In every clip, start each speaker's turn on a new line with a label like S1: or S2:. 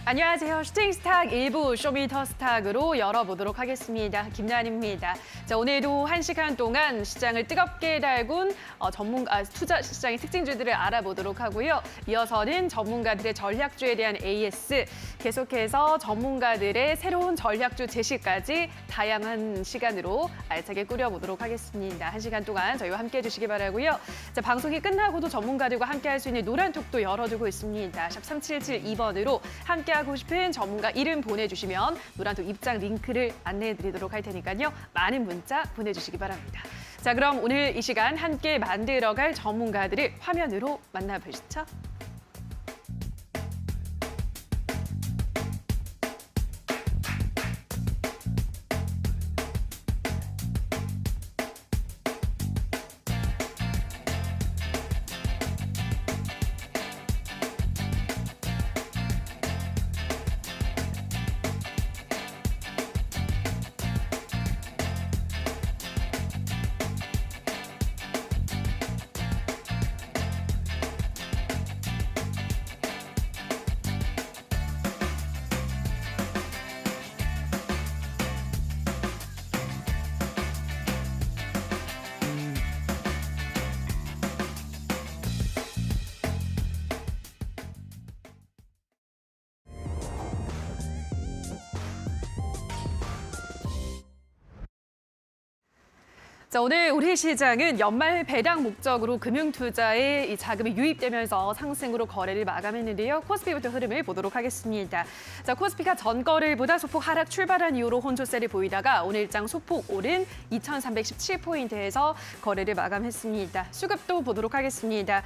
S1: 안녕하세요. 슈팅스탁 1부 쇼미더스탁으로 열어보도록 하겠습니다. 김나은입니다. 자, 오늘도 1시간 동안 시장을 뜨겁게 달군 투자 시장의 특징주들을 알아보도록 하고요. 이어서는 전문가들의 전략주에 대한 AS, 계속해서 전문가들의 새로운 전략주 제시까지 다양한 시간으로 알차게 꾸려보도록 하겠습니다. 1시간 동안 저희와 함께해 주시기 바라고요. 자, 방송이 끝나고도 전문가들과 함께할 수 있는 노란톡도 열어두고 있습니다. 샵 3772번으로 함께하고 싶은 전문가 이름 보내주시면 노란톡 입장 링크를 안내해드리도록 할 테니까요. 많은 문자 보내주시기 바랍니다. 자, 그럼 오늘 이 시간 함께 만들어갈 전문가들을 화면으로 만나보시죠. 자, 오늘 우리 시장은 연말 배당 목적으로 금융투자에 이 자금이 유입되면서 상승으로 거래를 마감했는데요. 코스피부터 흐름을 보도록 하겠습니다. 자, 코스피가 전거래일보다 소폭 하락 출발한 이후로 혼조세를 보이다가 오늘 일장 소폭 오른 2,317포인트에서 거래를 마감했습니다. 수급도 보도록 하겠습니다.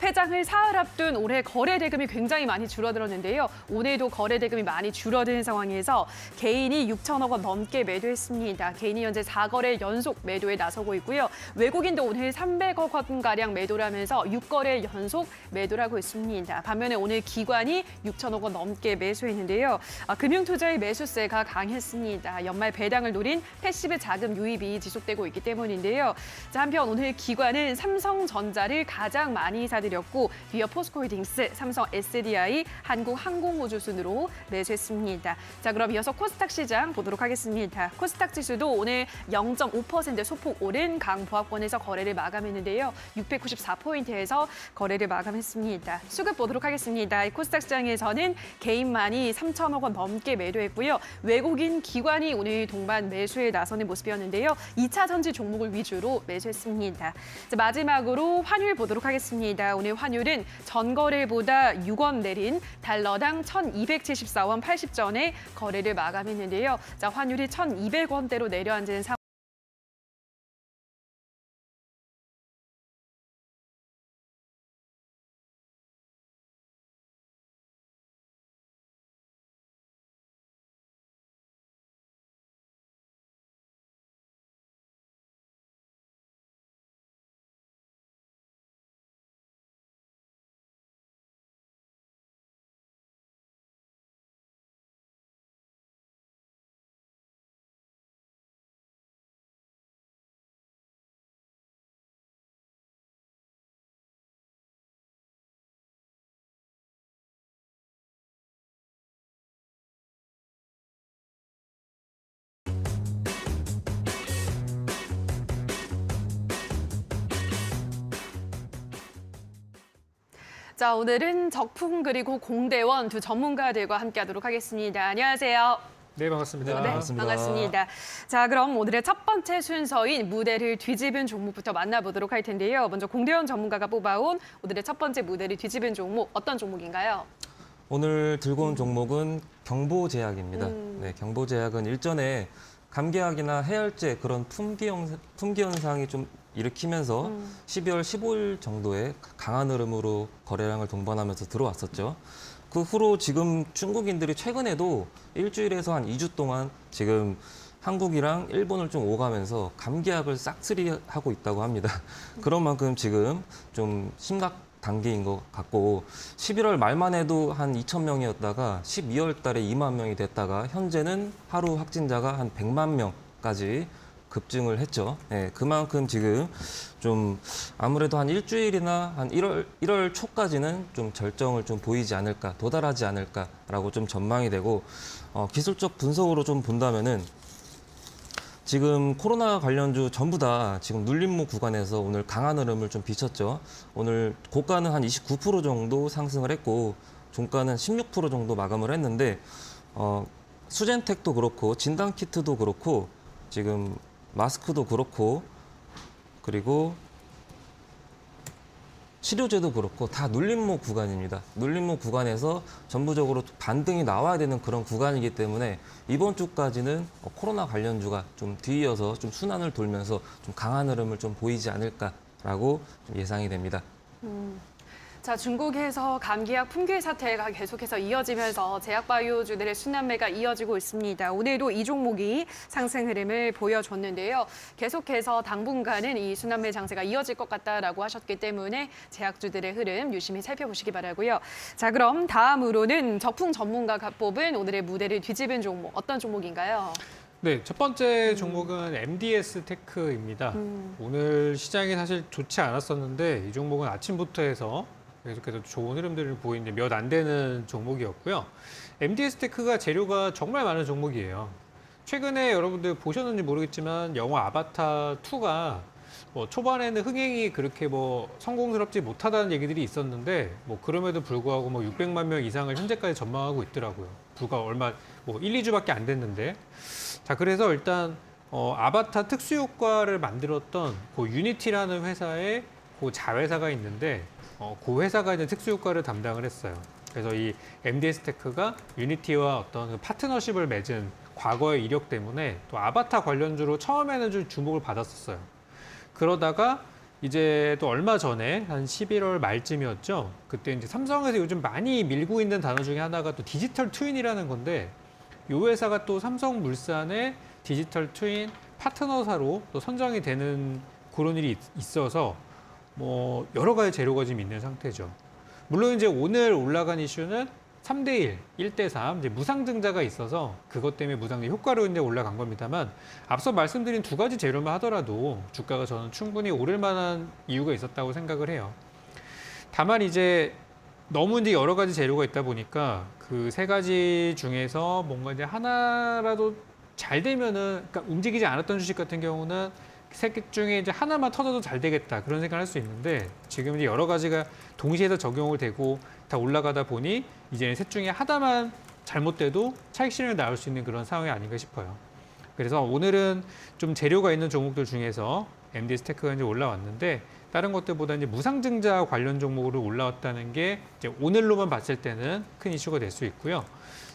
S1: 폐장을 사흘 앞둔 올해 거래 대금이 굉장히 많이 줄어들었는데요. 오늘도 거래 대금이 많이 줄어든 상황에서 개인이 6천억 원 넘게 매도했습니다. 개인이 현재 4거래 연속 매도에 나서고 있고요. 외국인도 오늘 300억 원가량 매도를 하면서 6거래 연속 매도를 하고 있습니다. 반면에 오늘 기관이 6천억 원 넘게 매수했는데요. 금융투자의 매수세가 강했습니다. 연말 배당을 노린 패시브 자금 유입이 지속되고 있기 때문인데요. 자, 한편 오늘 기관은 삼성전자를 가장 많이 사들였고 뒤이어 포스코홀딩스, 삼성 SDI, 한국항공우주 순으로 매수했습니다. 자, 그럼 이어서 코스닥 시장 보도록 하겠습니다. 코스닥 지수도 오늘 0.5% 소폭 오른 강보합권에서 거래를 마감했는데요. 694포인트에서 거래를 마감했습니다. 수급 보도록 하겠습니다. 코스닥 시장에서는 개인만이 3천억 원 넘게 매도했고요. 외국인 기관이 오늘 동반 매수에 나서는 모습이었는데요. 2차 전지 종목을 위주로 매수했습니다. 자, 마지막으로 환율 보도록 하겠습니다. 오늘 환율은 전거래일보다 6원 내린 달러당 1,274원 80전에 거래를 마감했는데요. 자, 환율이 1,200원대로 내려앉은 상황. 자, 오늘은 적풍 그리고 공대원 두 전문가들과 함께하도록 하겠습니다. 안녕하세요.
S2: 네, 반갑습니다.
S1: 네, 반갑습니다. 자, 그럼 오늘의 첫 번째 순서인 무대를 뒤집은 종목부터 만나보도록 할 텐데요. 먼저 공대원 전문가가 뽑아온 오늘의 첫 번째 무대를 뒤집은 종목, 어떤 종목인가요?
S3: 오늘 들고 온 종목은 경보제약입니다. 네, 경보제약은 일전에 감기약이나 해열제 그런 품귀 현상이 좀 일으키면서 12월 15일 정도에 강한 흐름으로 거래량을 동반하면서 들어왔었죠. 그 후로 지금 중국인들이 최근에도 일주일에서 한 2주 동안 지금 한국이랑 일본을 좀 오가면서 감기약을 싹쓸이하고 있다고 합니다. 그런 만큼 지금 좀 심각 단계인 것 같고 11월 말만 해도 한 2,000명이었다가 12월 달에 2만 명이 됐다가 현재는 하루 확진자가 한 100만 명까지 급증을 했죠. 예, 그만큼 지금 좀 아무래도 한 일주일이나 한 1월 초까지는 좀 절정을 좀 보이지 않을까, 도달하지 않을까라고 좀 전망이 되고, 기술적 분석으로 좀 본다면은 지금 코로나 관련주 전부 다 지금 눌림목 구간에서 오늘 강한 흐름을 좀 비쳤죠. 오늘 고가는 한 29% 정도 상승을 했고, 종가는 16% 정도 마감을 했는데, 수젠텍도 그렇고, 진단키트도 그렇고, 지금 마스크도 그렇고, 그리고 치료제도 그렇고 다 눌림목 구간입니다. 눌림목 구간에서 전부적으로 반등이 나와야 되는 그런 구간이기 때문에 이번 주까지는 코로나 관련주가 좀 뒤이어서 좀 순환을 돌면서 좀 강한 흐름을 좀 보이지 않을까라고 좀 예상이 됩니다.
S1: 자, 중국에서 감기약 품귀 사태가 계속해서 이어지면서 제약바이오주들의 순환매가 이어지고 있습니다. 오늘도 이 종목이 상승 흐름을 보여줬는데요. 계속해서 당분간은 이 순환매 장세가 이어질 것 같다라고 하셨기 때문에 제약주들의 흐름 유심히 살펴보시기 바라고요. 자, 그럼 다음으로는 적풍 전문가가 뽑은 오늘의 무대를 뒤집은 종목, 어떤 종목인가요?
S2: 네, 첫 번째 종목은 MDS 테크입니다. 오늘 시장이 사실 좋지 않았었는데 이 종목은 아침부터 해서 계속해서 좋은 흐름들을 보이는 몇 안 되는 종목이었고요. MDS 테크가 재료가 정말 많은 종목이에요. 최근에 여러분들 보셨는지 모르겠지만 영화 아바타 2가 뭐 초반에는 흥행이 그렇게 뭐 성공스럽지 못하다는 얘기들이 있었는데 뭐 그럼에도 불구하고 뭐 600만 명 이상을 현재까지 전망하고 있더라고요. 불과 얼마 뭐 1, 2주밖에 안 됐는데. 자, 그래서 일단 아바타 특수 효과를 만들었던 그 유니티라는 회사의 그 자회사가 있는데 그 회사가 이제 특수 효과를 담당을 했어요. 그래서 이 MDS 테크가 유니티와 어떤 그 파트너십을 맺은 과거의 이력 때문에 또 아바타 관련주로 처음에는 좀 주목을 받았었어요. 그러다가 이제 또 얼마 전에 한 11월 말쯤이었죠. 그때 이제 삼성에서 요즘 많이 밀고 있는 단어 중에 하나가 또 디지털 트윈이라는 건데 이 회사가 또 삼성물산의 디지털 트윈 파트너사로 또 선정이 되는 그런 일이 있어서 뭐 여러 가지 재료가 지금 있는 상태죠. 물론 이제 오늘 올라간 이슈는 3대1, 1대3 이제 무상증자가 있어서 그것 때문에 무상증자 효과로 이제 올라간 겁니다만 앞서 말씀드린 두 가지 재료만 하더라도 주가가 저는 충분히 오를 만한 이유가 있었다고 생각을 해요. 다만 이제 너무 이제 여러 가지 재료가 있다 보니까 그 세 가지 중에서 뭔가 이제 하나라도 잘 되면은 그러니까 움직이지 않았던 주식 같은 경우는 세 개 중에 이제 하나만 터져도 잘 되겠다 그런 생각을 할 수 있는데 지금 이제 여러 가지가 동시에서 적용을 되고 다 올라가다 보니 이제는 셋 중에 하나만 잘못돼도 차익 실현이 나올 수 있는 그런 상황이 아닌가 싶어요. 그래서 오늘은 좀 재료가 있는 종목들 중에서 MDS 테크가 이제 올라왔는데 다른 것들보다 이제 무상증자 관련 종목으로 올라왔다는 게 이제 오늘로만 봤을 때는 큰 이슈가 될 수 있고요.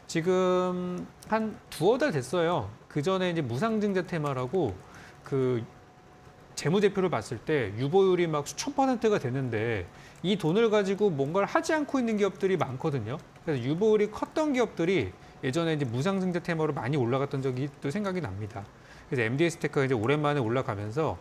S2: 지금 한 두어 달 됐어요. 그 전에 이제 무상증자 테마라고 그 재무제표를 봤을 때 유보율이 막 수천 %가 됐는데 이 돈을 가지고 뭔가를 하지 않고 있는 기업들이 많거든요. 그래서 유보율이 컸던 기업들이 예전에 이제 무상증자 테마로 많이 올라갔던 적이 또 생각이 납니다. 그래서 MDS 테크가 이제 오랜만에 올라가면서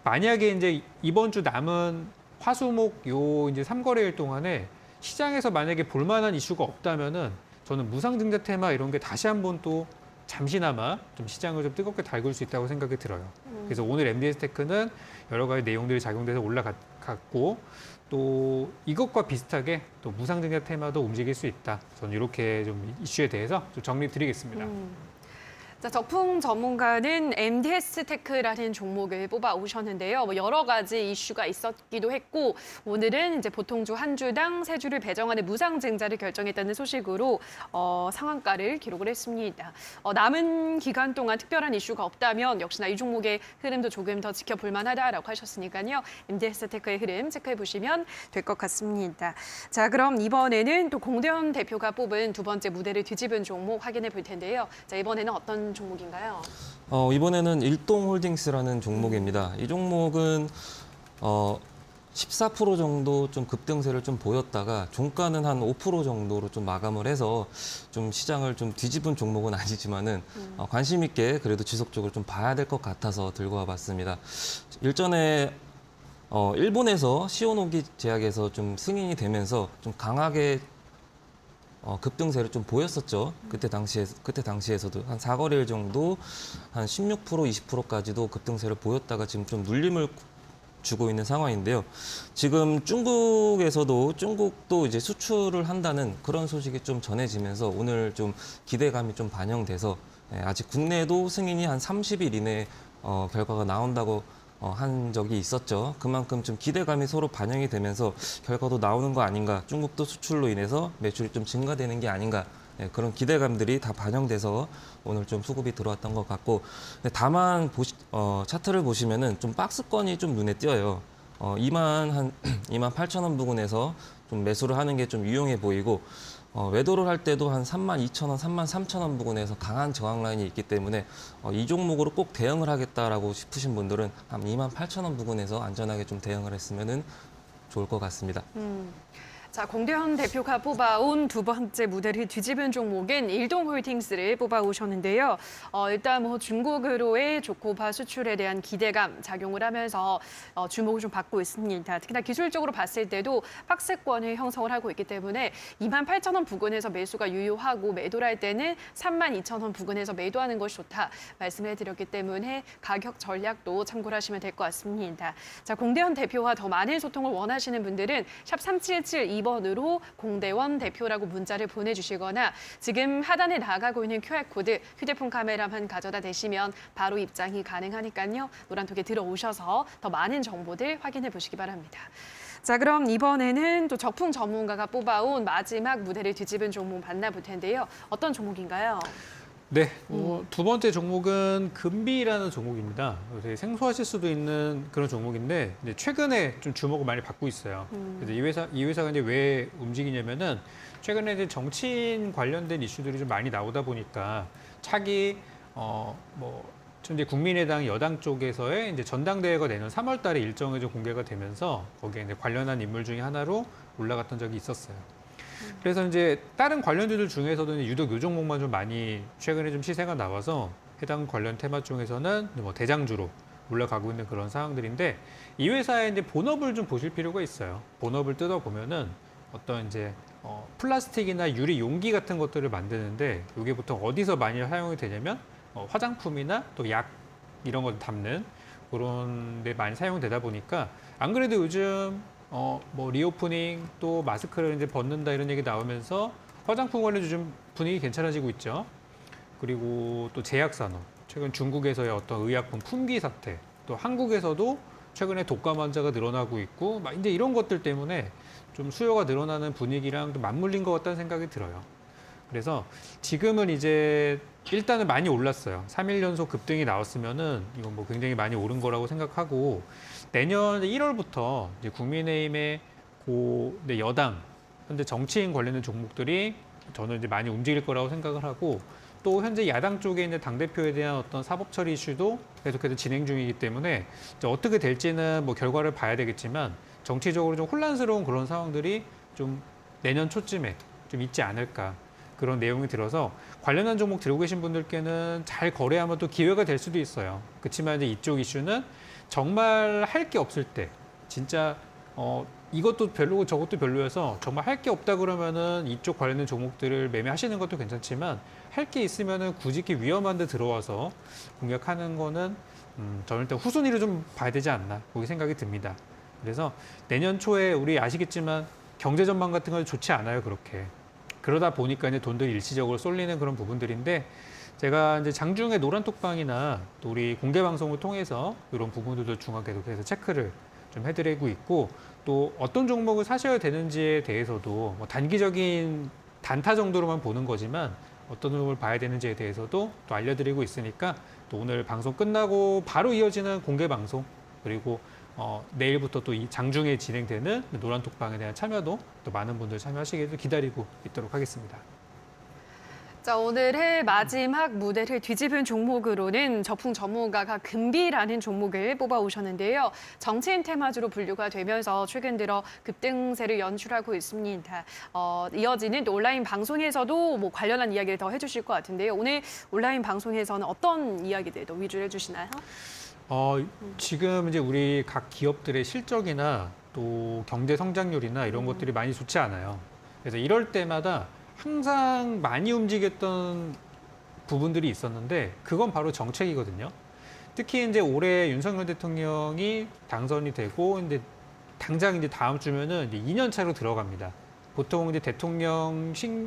S2: 만약에 이제 이번 주 남은 화수목 요 이제 3거래일 동안에 시장에서 만약에 볼만한 이슈가 없다면은 저는 무상증자 테마 이런 게 다시 한번 또 잠시나마 좀 시장을 좀 뜨겁게 달굴 수 있다고 생각이 들어요. 그래서 오늘 MDS 테크는 여러 가지 내용들이 작용돼서 올라갔고 또 이것과 비슷하게 또 무상증자 테마도 움직일 수 있다. 저는 이렇게 좀 이슈에 대해서 좀 정리 드리겠습니다.
S1: 자, 적풍 전문가는 MDS 테크라는 종목을 뽑아 오셨는데요. 뭐 여러 가지 이슈가 있었기도 했고 오늘은 이제 보통주 한 주당 세 주를 배정하는 무상증자를 결정했다는 소식으로 상한가를 기록을 했습니다. 남은 기간 동안 특별한 이슈가 없다면 역시나 이 종목의 흐름도 조금 더 지켜볼 만하다라고 하셨으니까요. MDS 테크의 흐름 체크해 보시면 될 것 같습니다. 자, 그럼 이번에는 또 공대현 대표가 뽑은 두 번째 무대를 뒤집은 종목 확인해 볼 텐데요. 자, 이번에는 어떤 종목인가요?
S3: 이번에는 일동홀딩스라는 종목입니다. 이 종목은 14% 정도 좀 급등세를 좀 보였다가 종가는 한 5% 정도로 좀 마감을 해서 좀 시장을 좀 뒤집은 종목은 아니지만은 관심 있게 그래도 지속적으로 좀 봐야 될 것 같아서 들고 와봤습니다. 일전에 일본에서 시오노기 제약에서 좀 승인이 되면서 좀 강하게 급등세를 좀 보였었죠. 그때 당시에서도 한 4거래일 정도 한 16%, 20%까지도 급등세를 보였다가 지금 좀 눌림을 주고 있는 상황인데요. 지금 중국도 이제 수출을 한다는 그런 소식이 좀 전해지면서 오늘 좀 기대감이 좀 반영돼서 아직 국내도 승인이 한 30일 이내에 결과가 나온다고 한 적이 있었죠. 그만큼 좀 기대감이 서로 반영이 되면서 결과도 나오는 거 아닌가, 중국도 수출로 인해서 매출이 좀 증가되는 게 아닌가, 그런 기대감들이 다 반영돼서 오늘 좀 수급이 들어왔던 것 같고, 근데 다만 차트를 보시면은 좀 박스권이 좀 눈에 띄어요. 2만 8천 원 부근에서 좀 매수를 하는 게 좀 유용해 보이고, 외도를 할 때도 한 32,000원, 33,000원 부근에서 강한 저항 라인이 있기 때문에 이 종목으로 꼭 대응을 하겠다라고 싶으신 분들은 한 28,000원 부근에서 안전하게 좀 대응을 했으면 좋을 것 같습니다.
S1: 자, 공대현 대표가 뽑아온 두 번째 무대를 뒤집은 종목은 일동홀딩스를 뽑아오셨는데요. 일단 뭐 중국으로의 조코바 수출에 대한 기대감 작용을 하면서 주목을 좀 받고 있습니다. 특히나 기술적으로 봤을 때도 박스권을 형성을 하고 있기 때문에 28,000원 부근에서 매수가 유효하고 매도를 할 때는 32,000원 부근에서 매도하는 것이 좋다 말씀을 드렸기 때문에 가격 전략도 참고를 하시면 될 것 같습니다. 자, 공대현 대표와 더 많은 소통을 원하시는 분들은 샵 3772번으로 공대원 대표라고 문자를 보내주시거나 지금 하단에 나가고 있는 QR코드 휴대폰 카메라만 가져다 대시면 바로 입장이 가능하니까요. 노란톡에 들어오셔서 더 많은 정보들 확인해 보시기 바랍니다. 자, 그럼 이번에는 또 적풍 전문가가 뽑아온 마지막 무대를 뒤집은 종목 만나볼 텐데요. 어떤 종목인가요?
S2: 네, 두 번째 종목은 금비라는 종목입니다. 되게 생소하실 수도 있는 그런 종목인데 이제 최근에 좀 주목을 많이 받고 있어요. 그래서 이 회사가 이제 왜 움직이냐면은 최근에 이제 정치인 관련된 이슈들이 좀 많이 나오다 보니까 차기 이제 국민의당 여당 쪽에서의 이제 전당대회가 내년 3월달에 일정이 좀 공개가 되면서 거기에 이제 관련한 인물 중에 하나로 올라갔던 적이 있었어요. 그래서 이제 다른 관련주들 중에서도 유독 이 종목만 좀 많이 최근에 좀 시세가 나와서 해당 관련 테마 중에서는 뭐 대장주로 올라가고 있는 그런 상황들인데 이 회사의 이제 본업을 좀 보실 필요가 있어요. 본업을 뜯어 보면은 어떤 이제 플라스틱이나 유리 용기 같은 것들을 만드는데 이게 보통 어디서 많이 사용이 되냐면 화장품이나 또 약 이런 걸 담는 그런 데 많이 사용되다 보니까 안 그래도 요즘 리오프닝 또 마스크를 이제 벗는다 이런 얘기 나오면서 화장품 관련 요즘 분위기 괜찮아지고 있죠. 그리고 또 제약산업, 최근 중국에서의 어떤 의약품 품귀 사태, 또 한국에서도 최근에 독감 환자가 늘어나고 있고 막 이제 이런 것들 때문에 좀 수요가 늘어나는 분위기랑 좀 맞물린 것 같다는 생각이 들어요. 그래서 지금은 이제 일단은 많이 올랐어요. 3일 연속 급등이 나왔으면은 이건 뭐 굉장히 많이 오른 거라고 생각하고 내년 1월부터 이제 국민의힘의 여당, 현재 정치인 관련된 종목들이 저는 이제 많이 움직일 거라고 생각을 하고 또 현재 야당 쪽에 있는 당대표에 대한 어떤 사법 처리 이슈도 계속해서 진행 중이기 때문에 이제 어떻게 될지는 뭐 결과를 봐야 되겠지만 정치적으로 좀 혼란스러운 그런 상황들이 좀 내년 초쯤에 좀 있지 않을까. 그런 내용이 들어서 관련한 종목 들고 계신 분들께는 잘 거래하면 또 기회가 될 수도 있어요. 그렇지만 이제 이쪽 이슈는 정말 할 게 없을 때 진짜 이것도 별로고 저것도 별로여서 정말 할 게 없다 그러면은 이쪽 관련된 종목들을 매매하시는 것도 괜찮지만 할 게 있으면은 굳이 이렇게 위험한 데 들어와서 공략하는 거는 저는 일단 후순위로 좀 봐야 되지 않나 그렇게 생각이 듭니다. 그래서 내년 초에 우리 아시겠지만 경제 전망 같은 건 좋지 않아요, 그렇게. 그러다 보니까 이제 돈들이 일시적으로 쏠리는 그런 부분들인데 제가 이제 장중에 노란톡방이나 또 우리 공개 방송을 통해서 이런 부분들도 중앙 계속해서 체크를 좀 해드리고 있고 또 어떤 종목을 사셔야 되는지에 대해서도 뭐 단기적인 단타 정도로만 보는 거지만 어떤 종목을 봐야 되는지에 대해서도 또 알려드리고 있으니까 또 오늘 방송 끝나고 바로 이어지는 공개 방송 그리고 내일부터 또 이 장중에 진행되는 노란톡방에 대한 참여도 또 많은 분들 참여하시기를 기다리고 있도록 하겠습니다.
S1: 자, 오늘의 마지막 무대를 뒤집은 종목으로는 적풍 전문가가 금비라는 종목을 뽑아오셨는데요. 정치인 테마주로 분류가 되면서 최근 들어 급등세를 연출하고 있습니다. 이어지는 또 온라인 방송에서도 뭐 관련한 이야기를 더 해주실 것 같은데요. 오늘 온라인 방송에서는 어떤 이야기들 더 위주로 해주시나요?
S2: 지금 이제 우리 각 기업들의 실적이나 또 경제 성장률이나 이런 것들이 많이 좋지 않아요. 그래서 이럴 때마다 항상 많이 움직였던 부분들이 있었는데 그건 바로 정책이거든요. 특히 이제 올해 윤석열 대통령이 당선이 되고 이제 당장 이제 다음 주면은 이제 2년 차로 들어갑니다. 보통 이제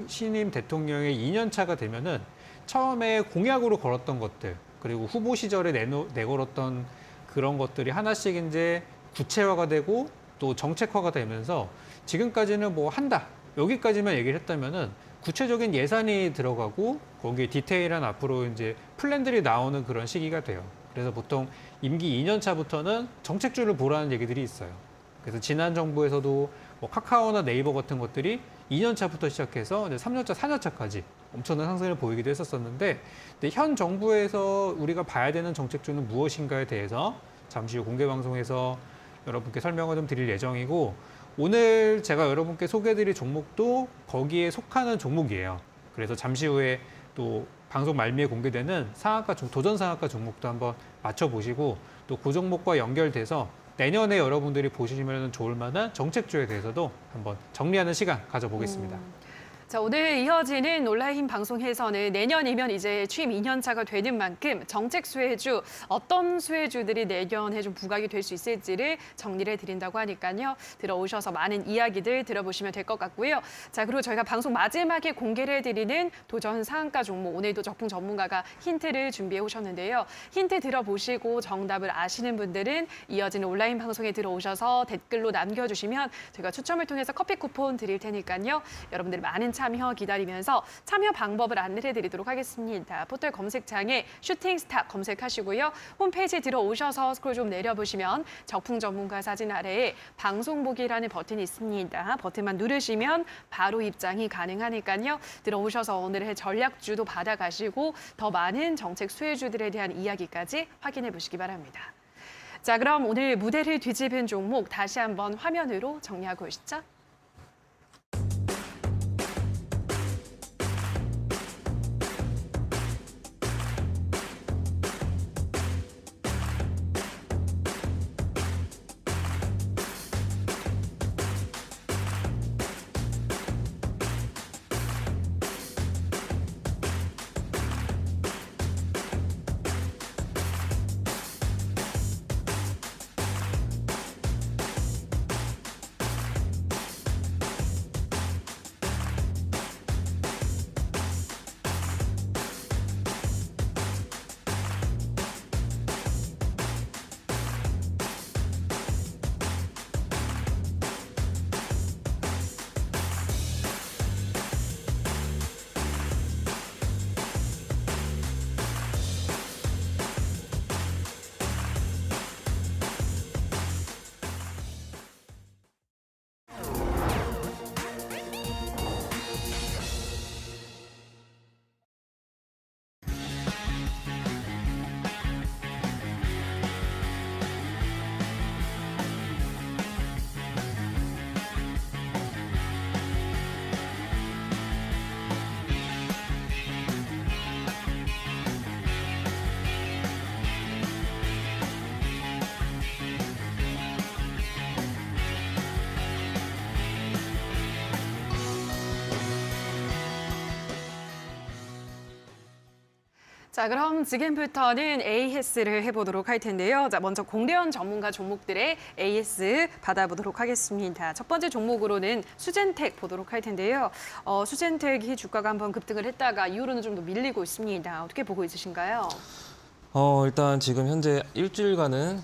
S2: 신임 대통령의 2년 차가 되면은 처음에 공약으로 걸었던 것들 그리고 후보 시절에 내걸었던 그런 것들이 하나씩 이제 구체화가 되고 또 정책화가 되면서 지금까지는 뭐 한다 여기까지만 얘기를 했다면은 구체적인 예산이 들어가고 거기에 디테일한 앞으로 이제 플랜들이 나오는 그런 시기가 돼요. 그래서 보통 임기 2년 차부터는 정책줄을 보라는 얘기들이 있어요. 그래서 지난 정부에서도 뭐 카카오나 네이버 같은 것들이 2년 차부터 시작해서 이제 3년 차, 4년 차까지 엄청난 상승을 보이기도 했었었는데 근데 현 정부에서 우리가 봐야 되는 정책줄은 무엇인가에 대해서 잠시 후 공개 방송에서 여러분께 설명을 좀 드릴 예정이고 오늘 제가 여러분께 소개해드릴 종목도 거기에 속하는 종목이에요. 그래서 잠시 후에 또 방송 말미에 공개되는 도전 상한가 종목도 한번 맞춰보시고 또 그 종목과 연결돼서 내년에 여러분들이 보시면 좋을 만한 정책주에 대해서도 한번 정리하는 시간 가져보겠습니다.
S1: 자, 오늘 이어지는 온라인 방송에서는 내년이면 이제 취임 2년 차가 되는 만큼 정책 수혜주, 어떤 수혜주들이 내년에 좀 부각이 될 수 있을지를 정리를 해드린다고 하니까요. 들어오셔서 많은 이야기들 들어보시면 될 것 같고요. 자, 그리고 저희가 방송 마지막에 공개를 해드리는 도전 상한가 종목, 오늘도 적풍 전문가가 힌트를 준비해 오셨는데요. 힌트 들어보시고 정답을 아시는 분들은 이어지는 온라인 방송에 들어오셔서 댓글로 남겨주시면 저희가 추첨을 통해서 커피 쿠폰 드릴 테니까요. 여러분들 많은 참여 기다리면서 참여 방법을 안내를 해드리도록 하겠습니다. 포털 검색창에 슈팅스타 검색하시고요. 홈페이지에 들어오셔서 스크롤 좀 내려보시면 적풍 전문가 사진 아래에 방송 보기라는 버튼이 있습니다. 버튼만 누르시면 바로 입장이 가능하니까요. 들어오셔서 오늘의 전략주도 받아가시고 더 많은 정책 수혜주들에 대한 이야기까지 확인해 보시기 바랍니다. 자, 그럼 오늘 무대를 뒤집은 종목 다시 한번 화면으로 정리하고 오시죠. 자, 그럼 지금부터는 AS를 해보도록 할 텐데요. 자, 먼저 공대원 전문가 종목들의 AS 받아보도록 하겠습니다. 첫 번째 종목으로는 수젠텍 보도록 할 텐데요. 수젠텍이 주가가 한번 급등을 했다가 이후로는 좀 더 밀리고 있습니다. 어떻게 보고 있으신가요?
S3: 일단 지금 현재 일주일간은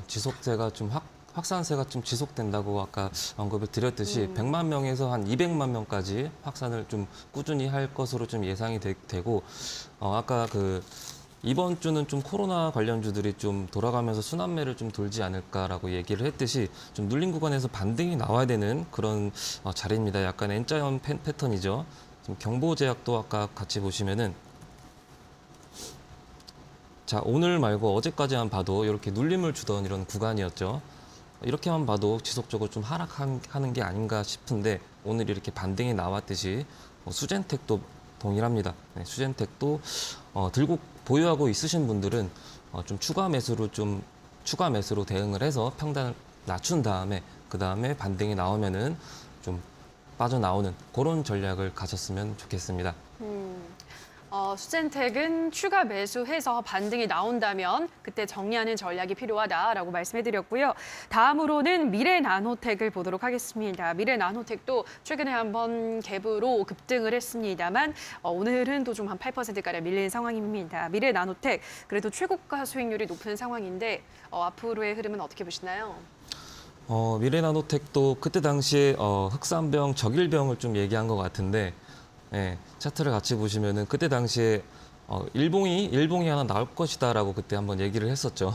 S3: 지속세가 좀 확산세가 좀 지속된다고 아까 언급을 드렸듯이 100만 명에서 한 200만 명까지 확산을 좀 꾸준히 할 것으로 좀 예상이 되고 아까 이번 주는 좀 코로나 관련주들이 좀 돌아가면서 순환매를 좀 돌지 않을까라고 얘기를 했듯이 좀 눌린 구간에서 반등이 나와야 되는 그런 자리입니다. 약간 N자형 패턴이죠. 지금 경보제약도 아까 같이 보시면은 자, 오늘 말고 어제까지만 봐도 이렇게 눌림을 주던 이런 구간이었죠. 이렇게만 봐도 지속적으로 좀 하락하는 게 아닌가 싶은데 오늘 이렇게 반등이 나왔듯이 수젠텍도 동일합니다. 네, 수젠텍도 들고 보유하고 있으신 분들은 좀 추가 매수로 대응을 해서 평단을 낮춘 다음에 그 다음에 반등이 나오면은 좀 빠져나오는 그런 전략을 가졌으면 좋겠습니다.
S1: 수젠텍은 추가 매수해서 반등이 나온다면 그때 정리하는 전략이 필요하다라고 말씀해드렸고요. 다음으로는 미래나노텍을 보도록 하겠습니다. 미래나노텍도 최근에 한번 갭으로 급등을 했습니다만 오늘은 또 좀 한 8%가량 밀린 상황입니다. 미래나노텍 그래도 최고가 수익률이 높은 상황인데 앞으로의 흐름은 어떻게 보시나요?
S3: 미래나노텍도 그때 당시에 흑산병, 적일병을 좀 얘기한 것 같은데 예, 차트를 같이 보시면은 그때 당시에 일봉이 하나 나올 것이다라고 그때 한번 얘기를 했었죠.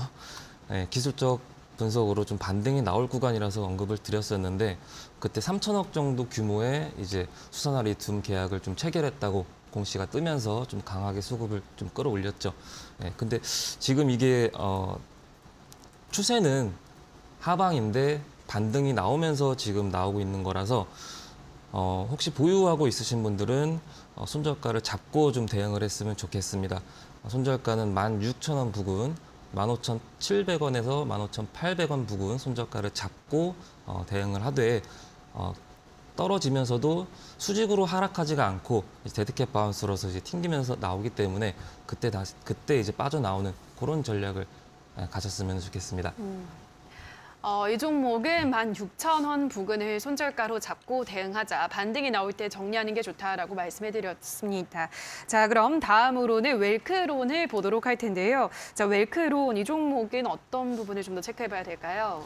S3: 예, 기술적 분석으로 좀 반등이 나올 구간이라서 언급을 드렸었는데 그때 3천억 정도 규모의 이제 수산화 리튬 계약을 좀 체결했다고 공시가 뜨면서 좀 강하게 수급을 좀 끌어올렸죠. 예, 근데 지금 이게 추세는 하방인데 반등이 나오면서 지금 나오고 있는 거라서 혹시 보유하고 있으신 분들은 손절가를 잡고 좀 대응을 했으면 좋겠습니다. 손절가는 16,000원 부근, 15,700원에서 15,800원 부근 손절가를 잡고 대응을 하되 떨어지면서도 수직으로 하락하지가 않고 데드캣 바운스로서 이제 튕기면서 나오기 때문에 그때 이제 빠져나오는 그런 전략을 가졌으면 좋겠습니다.
S1: 이 종목은 16,000원 부근을 손절가로 잡고 대응하자. 반등이 나올 때 정리하는 게 좋다라고 말씀해드렸습니다. 자, 그럼 다음으로는 웰크론을 보도록 할 텐데요. 자, 웰크론 이 종목은 어떤 부분을 좀 더 체크해봐야 될까요?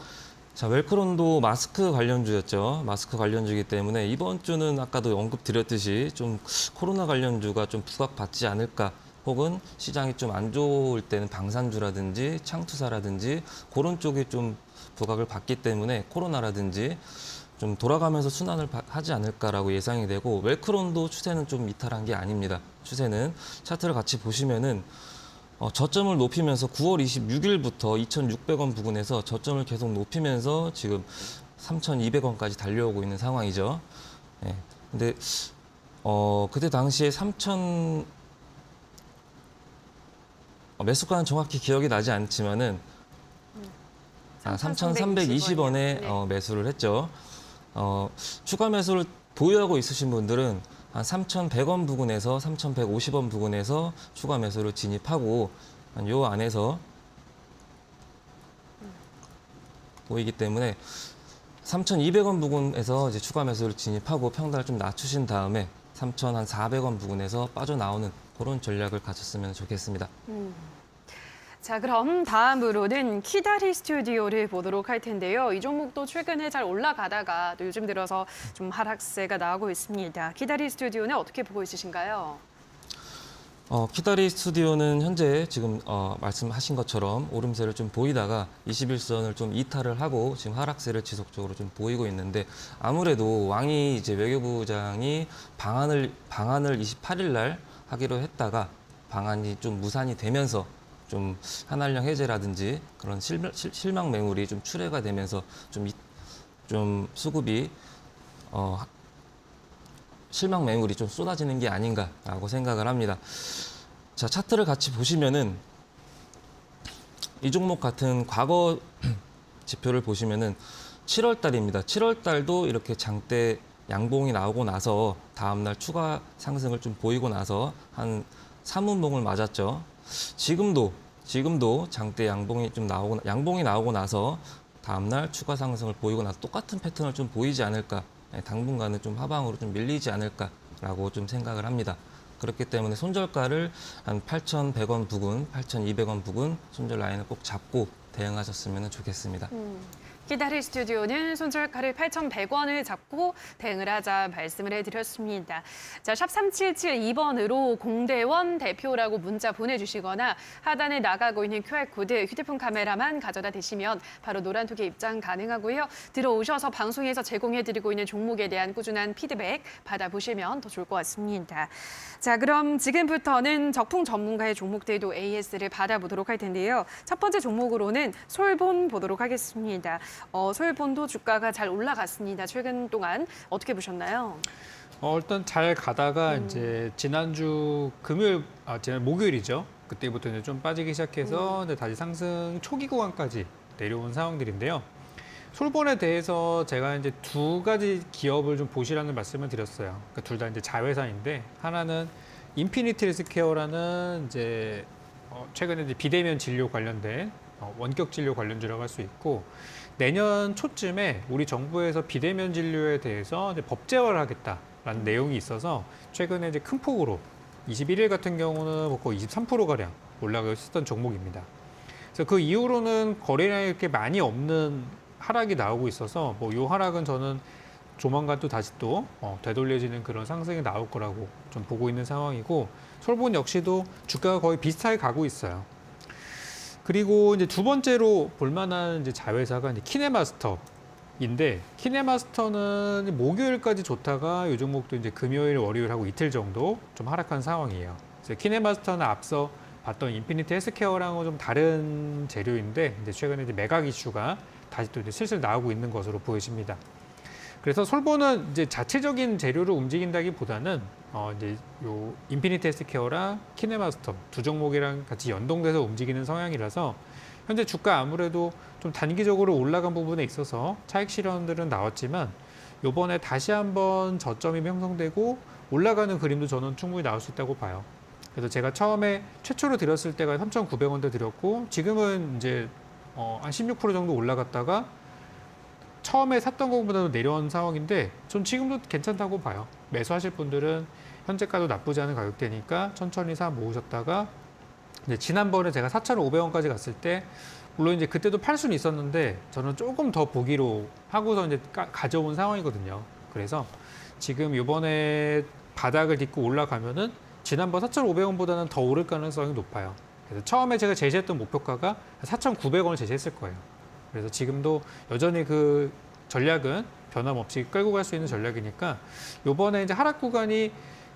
S3: 자, 웰크론도 마스크 관련주였죠. 마스크 관련주이기 때문에 이번 주는 아까도 언급드렸듯이 좀 코로나 관련주가 좀 부각받지 않을까. 혹은 시장이 좀 안 좋을 때는 방산주라든지 창투사라든지 그런 쪽이 좀 부각을 받기 때문에 코로나라든지 좀 돌아가면서 순환을 하지 않을까라고 예상이 되고 웰크론도 추세는 좀 이탈한 게 아닙니다. 추세는 차트를 같이 보시면은 저점을 높이면서 9월 26일부터 2,600원 부근에서 저점을 계속 높이면서 지금 3,200원까지 달려오고 있는 상황이죠. 네. 근데 그때 당시에 매수가는 정확히 기억이 나지 않지만은 3,320원에
S1: 네.
S3: 매수를 했죠. 추가 매수를 보유하고 있으신 분들은 한 3,100원 부근에서 3,150원 부근에서 추가 매수를 진입하고 요 안에서 보이기 때문에 3,200원 부근에서 이제 추가 매수를 진입하고 평단을 좀 낮추신 다음에 3,400원 부근에서 빠져나오는 그런 전략을 가졌으면 좋겠습니다.
S1: 자, 그럼 다음으로는 키다리 스튜디오를 보도록 할 텐데요. 이 종목도 최근에 잘 올라가다가 또 요즘 들어서 좀 하락세가 나오고 있습니다. 키다리 스튜디오는 어떻게 보고 있으신가요?
S3: 키다리 스튜디오는 현재 지금 말씀하신 것처럼 오름세를 좀 보이다가 21선을 좀 이탈을 하고 지금 하락세를 지속적으로 좀 보이고 있는데 아무래도 왕이 이제 외교부장이 방안을 28일 날 하기로 했다가 방안이 좀 무산이 되면서 좀 한한령 해제라든지 그런 실망 매물이 좀 출회가 되면서 좀 수급이 실망 매물이 좀 쏟아지는 게 아닌가라고 생각을 합니다. 자, 차트를 같이 보시면은 이 종목 같은 과거 지표를 보시면은 7월 달입니다. 7월 달도 이렇게 장대 양봉이 나오고 나서 다음날 추가 상승을 좀 보이고 나서 한 3운봉을 맞았죠. 지금도 장대 양봉이 나오고 나서 다음날 추가 상승을 보이고 나서 똑같은 패턴을 좀 보이지 않을까. 당분간은 좀 하방으로 좀 밀리지 않을까라고 좀 생각을 합니다. 그렇기 때문에 손절가를 한 8,100원 부근, 8,200원 부근 손절 라인을 꼭 잡고 대응하셨으면 좋겠습니다.
S1: 키다리 스튜디오는 손절가를 8,100원을 잡고 대응을 하자 말씀을 해드렸습니다. 자, 샵 3772번으로 공대원 대표라고 문자 보내주시거나 하단에 나가고 있는 QR코드 휴대폰 카메라만 가져다 대시면 바로 노란톡에 입장 가능하고요. 들어오셔서 방송에서 제공해드리고 있는 종목에 대한 꾸준한 피드백 받아보시면 더 좋을 것 같습니다. 자, 그럼 지금부터는 적풍 전문가의 종목들도 AS를 받아보도록 할 텐데요. 첫 번째 종목으로는 솔본 보도록 하겠습니다. 솔본도 주가가 잘 올라갔습니다. 최근 동안 어떻게 보셨나요?
S2: 일단 잘 가다가 이제 지난주 지난 목요일이죠. 그때부터 이제 좀 빠지기 시작해서 근데 다시 상승 초기 구간까지 내려온 상황들인데요. 솔본에 대해서 제가 이제 두 가지 기업을 좀 보시라는 말씀을 드렸어요. 그러니까 둘 다 이제 자회사인데 하나는 인피니티 헬스케어라는 이제 최근에 이제 비대면 진료 관련된 원격 진료 관련주라고 할 수 있고 내년 초쯤에 우리 정부에서 비대면 진료에 대해서 이제 법제화를 하겠다라는 내용이 있어서 최근에 이제 큰 폭으로 21일 같은 경우는 거의 23%가량 올라가 있었던 종목입니다. 그래서 그 이후로는 거래량이 이렇게 많이 없는 하락이 나오고 있어서 뭐 이 하락은 저는 조만간 또 다시 또 되돌려지는 그런 상승이 나올 거라고 좀 보고 있는 상황이고 솔본 역시도 주가가 거의 비슷하게 가고 있어요. 그리고 이제 두 번째로 볼만한 이제 자회사가 이제 키네마스터인데 키네마스터는 목요일까지 좋다가 이 종목도 이제 금요일, 월요일하고 이틀 정도 좀 하락한 상황이에요. 그래서 키네마스터는 앞서 봤던 인피니티 헬스케어랑은 좀 다른 재료인데 이제 최근에 이제 매각 이슈가 다시 또 이제 슬슬 나오고 있는 것으로 보여집니다. 그래서 솔본은 이제 자체적인 재료를 움직인다기보다는 이제 요 인피니티 헬스케어랑 키네마스터 두 종목이랑 같이 연동돼서 움직이는 성향이라서 현재 주가 아무래도 좀 단기적으로 올라간 부분에 있어서 차익 실현들은 나왔지만 요번에 다시 한번 저점이 형성되고 올라가는 그림도 저는 충분히 나올 수 있다고 봐요. 그래서 제가 처음에 최초로 드렸을 때가 3,900원대 드렸고 지금은 이제 한 16% 정도 올라갔다가 처음에 샀던 것보다도 내려온 상황인데 전 지금도 괜찮다고 봐요. 매수하실 분들은 현재가도 나쁘지 않은 가격대니까 천천히 사 모으셨다가 이제 지난번에 제가 4,500원까지 갔을 때 물론 이제 그때도 팔 수는 있었는데 저는 조금 더 보기로 하고서 이제 가져온 상황이거든요. 그래서 지금 이번에 바닥을 딛고 올라가면은 지난번 4,500원보다는 더 오를 가능성이 높아요. 그래서 처음에 제가 제시했던 목표가가 4,900원을 제시했을 거예요. 그래서 지금도 여전히 그 전략은 변함없이 끌고 갈 수 있는 전략이니까 요번에 이제 하락 구간이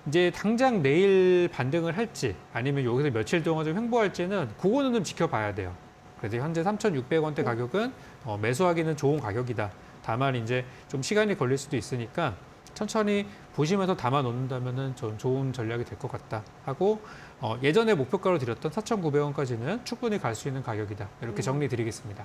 S2: 이제 당장 내일 반등을 할지 아니면 여기서 며칠 동안 좀 횡보할지는 그거는 좀 지켜봐야 돼요. 그래서 현재 3,600원대 가격은 매수하기는 좋은 가격이다. 다만 이제 좀 시간이 걸릴 수도 있으니까 천천히 보시면서 담아 놓는다면은 좀 좋은 전략이 될 것 같다 하고 예전에 목표가로 드렸던 4,900원까지는 충분히 갈 수 있는 가격이다. 이렇게 정리 드리겠습니다.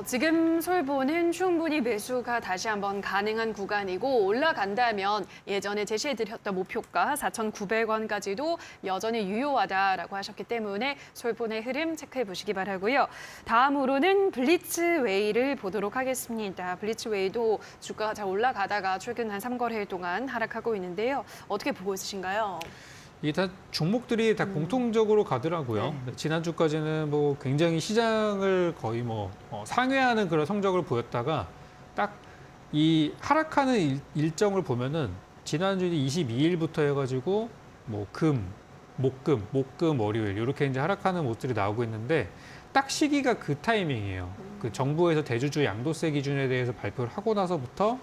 S1: 지금 솔본은 충분히 매수가 다시 한번 가능한 구간이고 올라간다면 예전에 제시해드렸던 목표가 4,900원까지도 여전히 유효하다라고 하셨기 때문에 솔본의 흐름 체크해 보시기 바라고요. 다음으로는 블리츠웨이를 보도록 하겠습니다. 블리츠웨이도 주가가 잘 올라가다가 최근 한 3거래일 동안 하락하고 있는데요. 어떻게 보고 있으신가요?
S2: 이게 다 종목들이 다 공통적으로 가더라고요.
S1: 네.
S2: 지난주까지는 뭐 굉장히 시장을 거의 뭐 상회하는 그런 성적을 보였다가 딱 이 하락하는 일정을 보면은 지난주 22일부터 해가지고 뭐 목금, 월요일 이렇게 이제 하락하는 모습들이 나오고 있는데 딱 시기가 그 타이밍이에요. 그 정부에서 대주주 양도세 기준에 대해서 발표를 하고 나서부터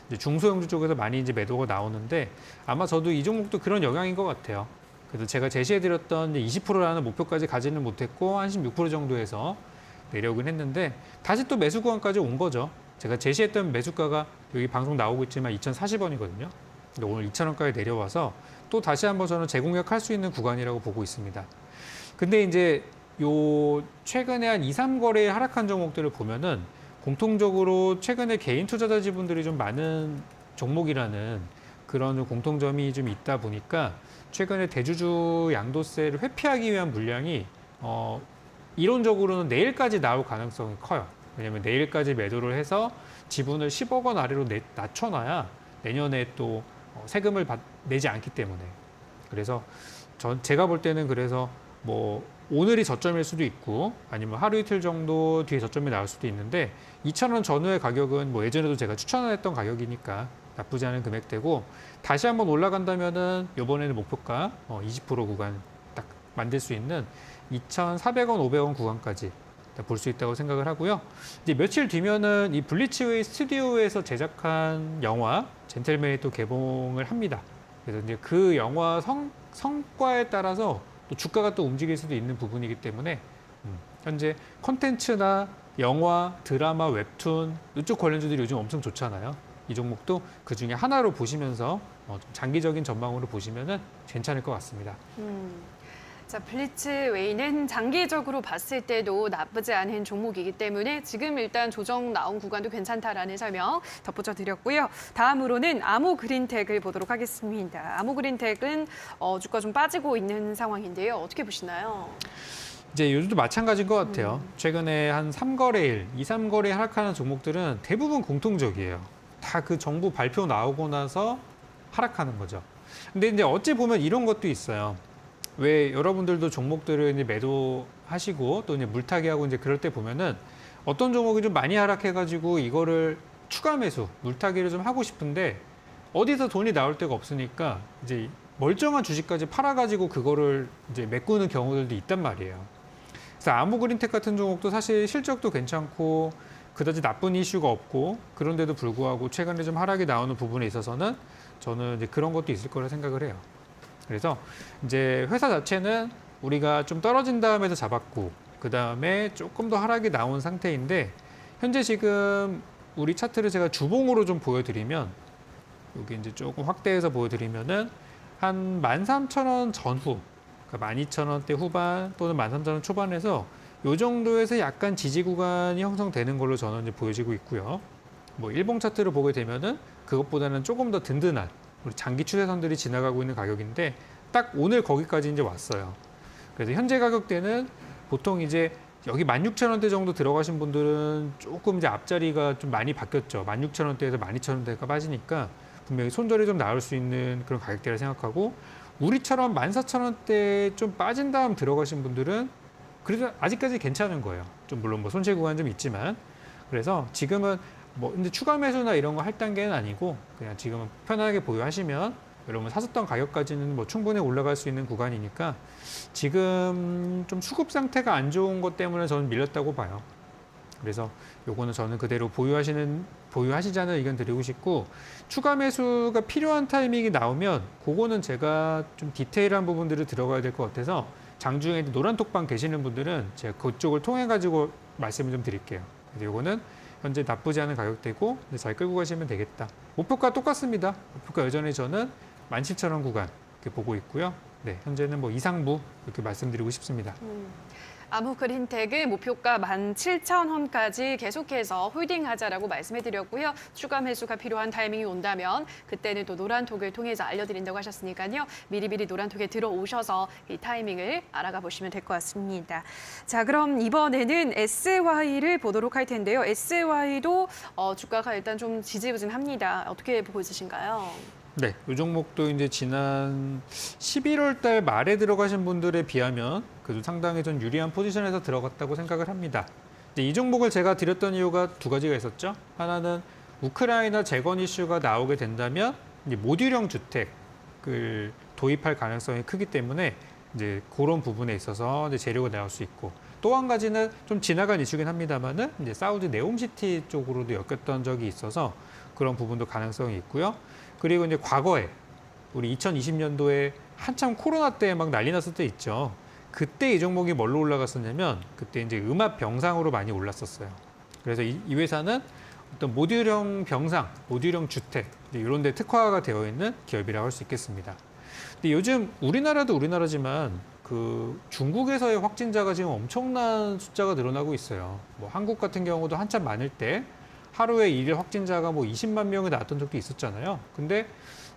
S2: 이제 중소형주 쪽에서 많이 이제 매도가 나오는데 아마 저도 이 종목도 그런 영향인 것 같아요. 그래서 제가 제시해드렸던 20%라는 목표까지 가지는 못했고 한 16% 정도에서 내려오긴 했는데 다시 또 매수 구간까지 온 거죠. 제가 제시했던 매수가가 여기 방송 나오고 있지만 2,040원이거든요. 근데 오늘 2,000원까지 내려와서 또 다시 한번 저는 재공략할 수 있는 구간이라고 보고 있습니다. 근데 이제 요 최근에 한 2, 3거래에 하락한 종목들을 보면은 공통적으로 최근에 개인 투자자 지분들이 좀 많은 종목이라는 그런 공통점이 좀 있다 보니까 최근에 대주주 양도세를 회피하기 위한 물량이 이론적으로는 내일까지 나올 가능성이 커요. 왜냐하면 내일까지 매도를 해서 지분을 10억 원 아래로 낮춰놔야 내년에 또 세금을 내지 않기 때문에 그래서 제가 볼 때는 그래서 뭐 오늘이 저점일 수도 있고 아니면 하루 이틀 정도 뒤에 저점이 나올 수도 있는데 2,000원 전후의 가격은 뭐 예전에도 제가 추천했던 가격이니까 나쁘지 않은 금액대고 다시 한번 올라간다면은 이번에는 목표가 20% 구간 딱 만들 수 있는 2,400원, 500원 구간까지 볼 수 있다고 생각을 하고요. 이제 며칠 뒤면은 이 블리츠웨이 스튜디오에서 제작한 영화 젠틀맨이 또 개봉을 합니다. 그래서 이제 그 영화 성과에 따라서 또 주가가 또 움직일 수도 있는 부분이기 때문에 현재 콘텐츠나 영화, 드라마, 웹툰 이쪽 관련주들이 요즘 엄청 좋잖아요. 이 종목도 그 중에 하나로 보시면서 좀 장기적인 전망으로 보시면은 괜찮을 것 같습니다.
S1: 자, 블리츠웨이는 장기적으로 봤을 때도 나쁘지 않은 종목이기 때문에 지금 일단 조정 나온 구간도 괜찮다라는 설명 덧붙여 드렸고요. 다음으로는 아모그린텍을 보도록 하겠습니다. 아모그린텍은 주가 좀 빠지고 있는 상황인데요. 어떻게 보시나요?
S2: 이제 요즘도 마찬가지인 것 같아요. 최근에 한 3거래일, 2, 3거래 하락하는 종목들은 대부분 공통적이에요. 다 그 정부 발표 나오고 나서 하락하는 거죠. 근데 이제 어찌 보면 이런 것도 있어요. 왜 여러분들도 종목들을 이제 매도하시고 또 이제 물타기 하고 이제 그럴 때 보면은 어떤 종목이 좀 많이 하락해가지고 이거를 추가 매수, 물타기를 좀 하고 싶은데 어디서 돈이 나올 데가 없으니까 이제 멀쩡한 주식까지 팔아가지고 그거를 이제 메꾸는 경우들도 있단 말이에요. 그래서 아모그린텍 같은 종목도 사실 실적도 괜찮고 그다지 나쁜 이슈가 없고 그런데도 불구하고 최근에 좀 하락이 나오는 부분에 있어서는 저는 이제 그런 것도 있을 거라 생각을 해요. 그래서 이제 회사 자체는 우리가 좀 떨어진 다음에도 잡았고 그 다음에 조금 더 하락이 나온 상태인데 현재 지금 우리 차트를 제가 주봉으로 좀 보여드리면 여기 이제 조금 확대해서 보여드리면은 한 13,000원 전후, 그러니까 12,000원대 후반 또는 13,000원 초반에서 이 정도에서 약간 지지 구간이 형성되는 걸로 저는 이제 보여지고 있고요. 뭐 일봉 차트를 보게 되면은 그것보다는 조금 더 든든한 우리 장기 추세선들이 지나가고 있는 가격인데 딱 오늘 거기까지 이제 왔어요. 그래서 현재 가격대는 보통 이제 여기 16,000원대 정도 들어가신 분들은 조금 이제 앞자리가 좀 많이 바뀌었죠. 16,000원대에서 12,000원대가 빠지니까 분명히 손절이 좀 나올 수 있는 그런 가격대라 생각하고 우리처럼 14,000원대 좀 빠진 다음 들어가신 분들은 그래도 아직까지 괜찮은 거예요. 좀 물론 뭐 손실 구간 좀 있지만 그래서 지금은 뭐 근데 추가 매수나 이런 거 할 단계는 아니고 그냥 지금은 편하게 보유하시면 여러분 사셨던 가격까지는 뭐 충분히 올라갈 수 있는 구간이니까 지금 좀 수급 상태가 안 좋은 것 때문에 저는 밀렸다고 봐요. 그래서 요거는 저는 그대로 보유하시자는 의견 드리고 싶고 추가 매수가 필요한 타이밍이 나오면 그거는 제가 좀 디테일한 부분들을 들어가야 될 것 같아서 장중에 노란 톡방 계시는 분들은 제가 그쪽을 통해 가지고 말씀을 좀 드릴게요. 그래서 요거는 현재 나쁘지 않은 가격대고 잘 끌고 가시면 되겠다. 목표가 똑같습니다. 목표가 여전히 저는 17,000원 구간 이렇게 보고 있고요. 네, 현재는 뭐 이상무 이렇게 말씀드리고 싶습니다.
S1: 아모그린텍은 목표가 17,000원까지 계속해서 홀딩하자라고 말씀해드렸고요. 추가 매수가 필요한 타이밍이 온다면 그때는 또 노란톡을 통해서 알려드린다고 하셨으니까요. 미리미리 노란톡에 들어오셔서 이 타이밍을 알아가 보시면 될 것 같습니다. 자, 그럼 이번에는 SY를 보도록 할 텐데요. SY도 주가가 일단 좀 지지부진합니다. 어떻게 보고 있으신가요?
S2: 네, 이 종목도 이제 지난 11월 달 말에 들어가신 분들에 비하면 그래도 상당히 좀 유리한 포지션에서 들어갔다고 생각을 합니다. 이 종목을 제가 드렸던 이유가 두 가지가 있었죠. 하나는 우크라이나 재건 이슈가 나오게 된다면 이제 모듈형 주택을 도입할 가능성이 크기 때문에 이제 그런 부분에 있어서 이제 재료가 나올 수 있고 또 한 가지는 좀 지나간 이슈긴 합니다만은 이제 사우디 네옴시티 쪽으로도 엮였던 적이 있어서 그런 부분도 가능성이 있고요. 그리고 이제 과거에 우리 2020년도에 한참 코로나 때 막 난리 났을 때 있죠. 그때 이 종목이 뭘로 올라갔었냐면 그때 이제 음압 병상으로 많이 올랐었어요. 그래서 이 회사는 어떤 모듈형 병상, 모듈형 주택 이런 데 특화가 되어 있는 기업이라고 할 수 있겠습니다. 근데 요즘 우리나라도 우리나라지만 그 중국에서의 확진자가 지금 엄청난 숫자가 늘어나고 있어요. 뭐 한국 같은 경우도 한참 많을 때 하루에 일일 확진자가 뭐 20만 명이 나왔던 적도 있었잖아요. 근데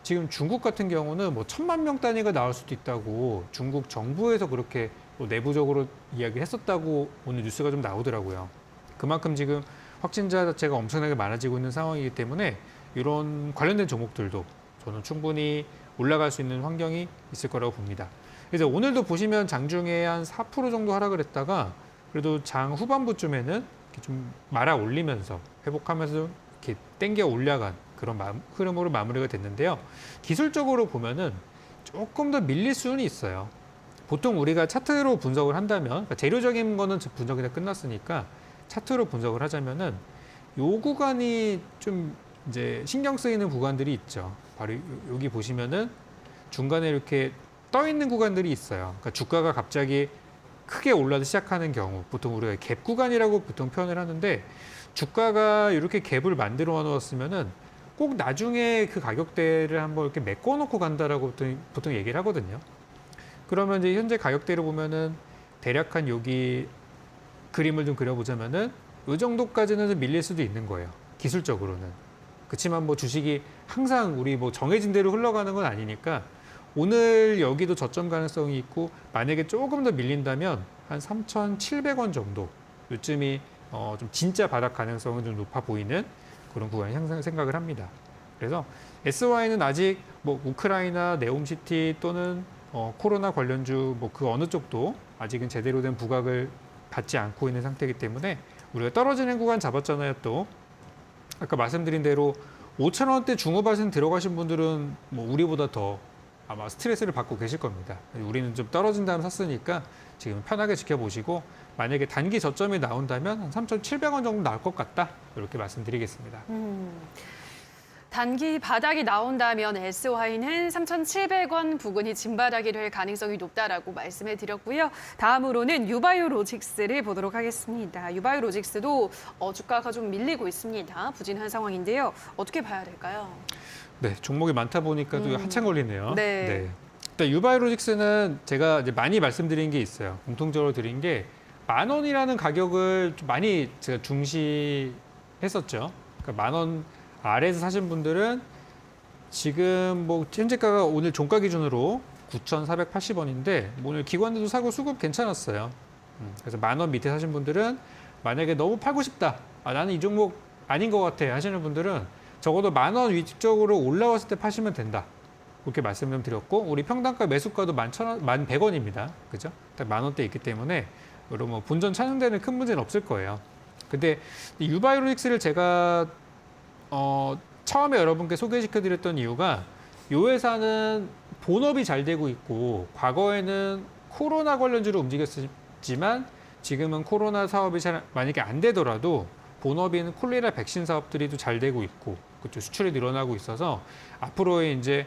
S2: 지금 중국 같은 경우는 뭐 1,000만 명 단위가 나올 수도 있다고 중국 정부에서 그렇게 뭐 내부적으로 이야기를 했었다고 오늘 뉴스가 좀 나오더라고요. 그만큼 지금 확진자 자체가 엄청나게 많아지고 있는 상황이기 때문에 이런 관련된 종목들도 저는 충분히 올라갈 수 있는 환경이 있을 거라고 봅니다. 그래서 오늘도 보시면 장중에 한 4% 정도 하락을 했다가 그래도 장 후반부쯤에는 이렇게 좀 말아 올리면서 회복하면서 이렇게 땡겨 올라간 그런 흐름으로 마무리가 됐는데요. 기술적으로 보면은 조금 더 밀릴 수는 있어요. 보통 우리가 차트로 분석을 한다면 그러니까 재료적인 거는 분석이 다 끝났으니까 차트로 분석을 하자면은 요 구간이 좀 이제 신경 쓰이는 구간들이 있죠. 바로 여기 보시면은 중간에 이렇게 떠 있는 구간들이 있어요. 그러니까 주가가 갑자기 크게 올라서 시작하는 경우 보통 우리가 갭 구간이라고 보통 표현을 하는데 주가가 이렇게 갭을 만들어 놓았으면은 꼭 나중에 그 가격대를 한번 이렇게 메꿔 놓고 간다라고 보통 얘기를 하거든요. 그러면 이제 현재 가격대를 보면은 대략 한 여기 그림을 좀 그려보자면은 이 정도까지는 좀 밀릴 수도 있는 거예요. 기술적으로는. 그렇지만 뭐 주식이 항상 우리 뭐 정해진 대로 흘러가는 건 아니니까 오늘 여기도 저점 가능성이 있고 만약에 조금 더 밀린다면 한 3,700원 정도 요쯤이 좀 진짜 바닥 가능성은 좀 높아 보이는 그런 구간이 항상 생각을 합니다. 그래서 SY는 아직 뭐 우크라이나, 네옴시티 또는 코로나 관련주 뭐 그 어느 쪽도 아직은 제대로 된 부각을 받지 않고 있는 상태이기 때문에 우리가 떨어지는 구간 잡았잖아요. 또 아까 말씀드린 대로 5,000원대 중후반에 들어가신 분들은 뭐 우리보다 더 아마 스트레스를 받고 계실 겁니다. 우리는 좀 떨어진 다음 샀으니까 지금 편하게 지켜보시고 만약에 단기 저점이 나온다면 한 3,700원 정도 나올 것 같다. 이렇게 말씀드리겠습니다.
S1: 단기 바닥이 나온다면 SY는 3,700원 부근이 진바닥이 될 가능성이 높다라고 말씀해 드렸고요. 다음으로는 유바이오로직스를 보도록 하겠습니다. 유바이오로직스도 주가가 좀 밀리고 있습니다. 부진한 상황인데요. 어떻게 봐야 될까요?
S2: 네, 종목이 많다 보니까 또 한참 걸리네요.
S1: 네.
S2: 일단 유바이오로직스는 제가 이제 많이 말씀드린 게 있어요. 공통적으로 드린 게 10,000원이라는 가격을 좀 많이 제가 중시했었죠. 그러니까 10,000원 아래에서 사신 분들은 지금 뭐 현재가가 오늘 종가 기준으로 9,480원인데 오늘 기관들도 사고 수급 괜찮았어요. 그래서 10,000원 밑에 사신 분들은 만약에 너무 팔고 싶다. 나는 이 종목 아닌 것 같아 하시는 분들은 적어도 10,000원 위쪽으로 올라왔을 때 파시면 된다. 그렇게 말씀 좀 드렸고 우리 평단가 매수가도 11,100원입니다. 그죠? 10,000원대 있기 때문에 여러분 뭐 본전 찬양되는 큰 문제는 없을 거예요. 근데 이 유바이오로직스를 제가 처음에 여러분께 소개시켜드렸던 이유가 이 회사는 본업이 잘 되고 있고 과거에는 코로나 관련주로 움직였지만 지금은 코로나 사업이 잘 만약에 안 되더라도 본업인 콜레라 백신 사업들이 또 잘 되고 있고 그쪽 수출이 늘어나고 있어서 앞으로의 이제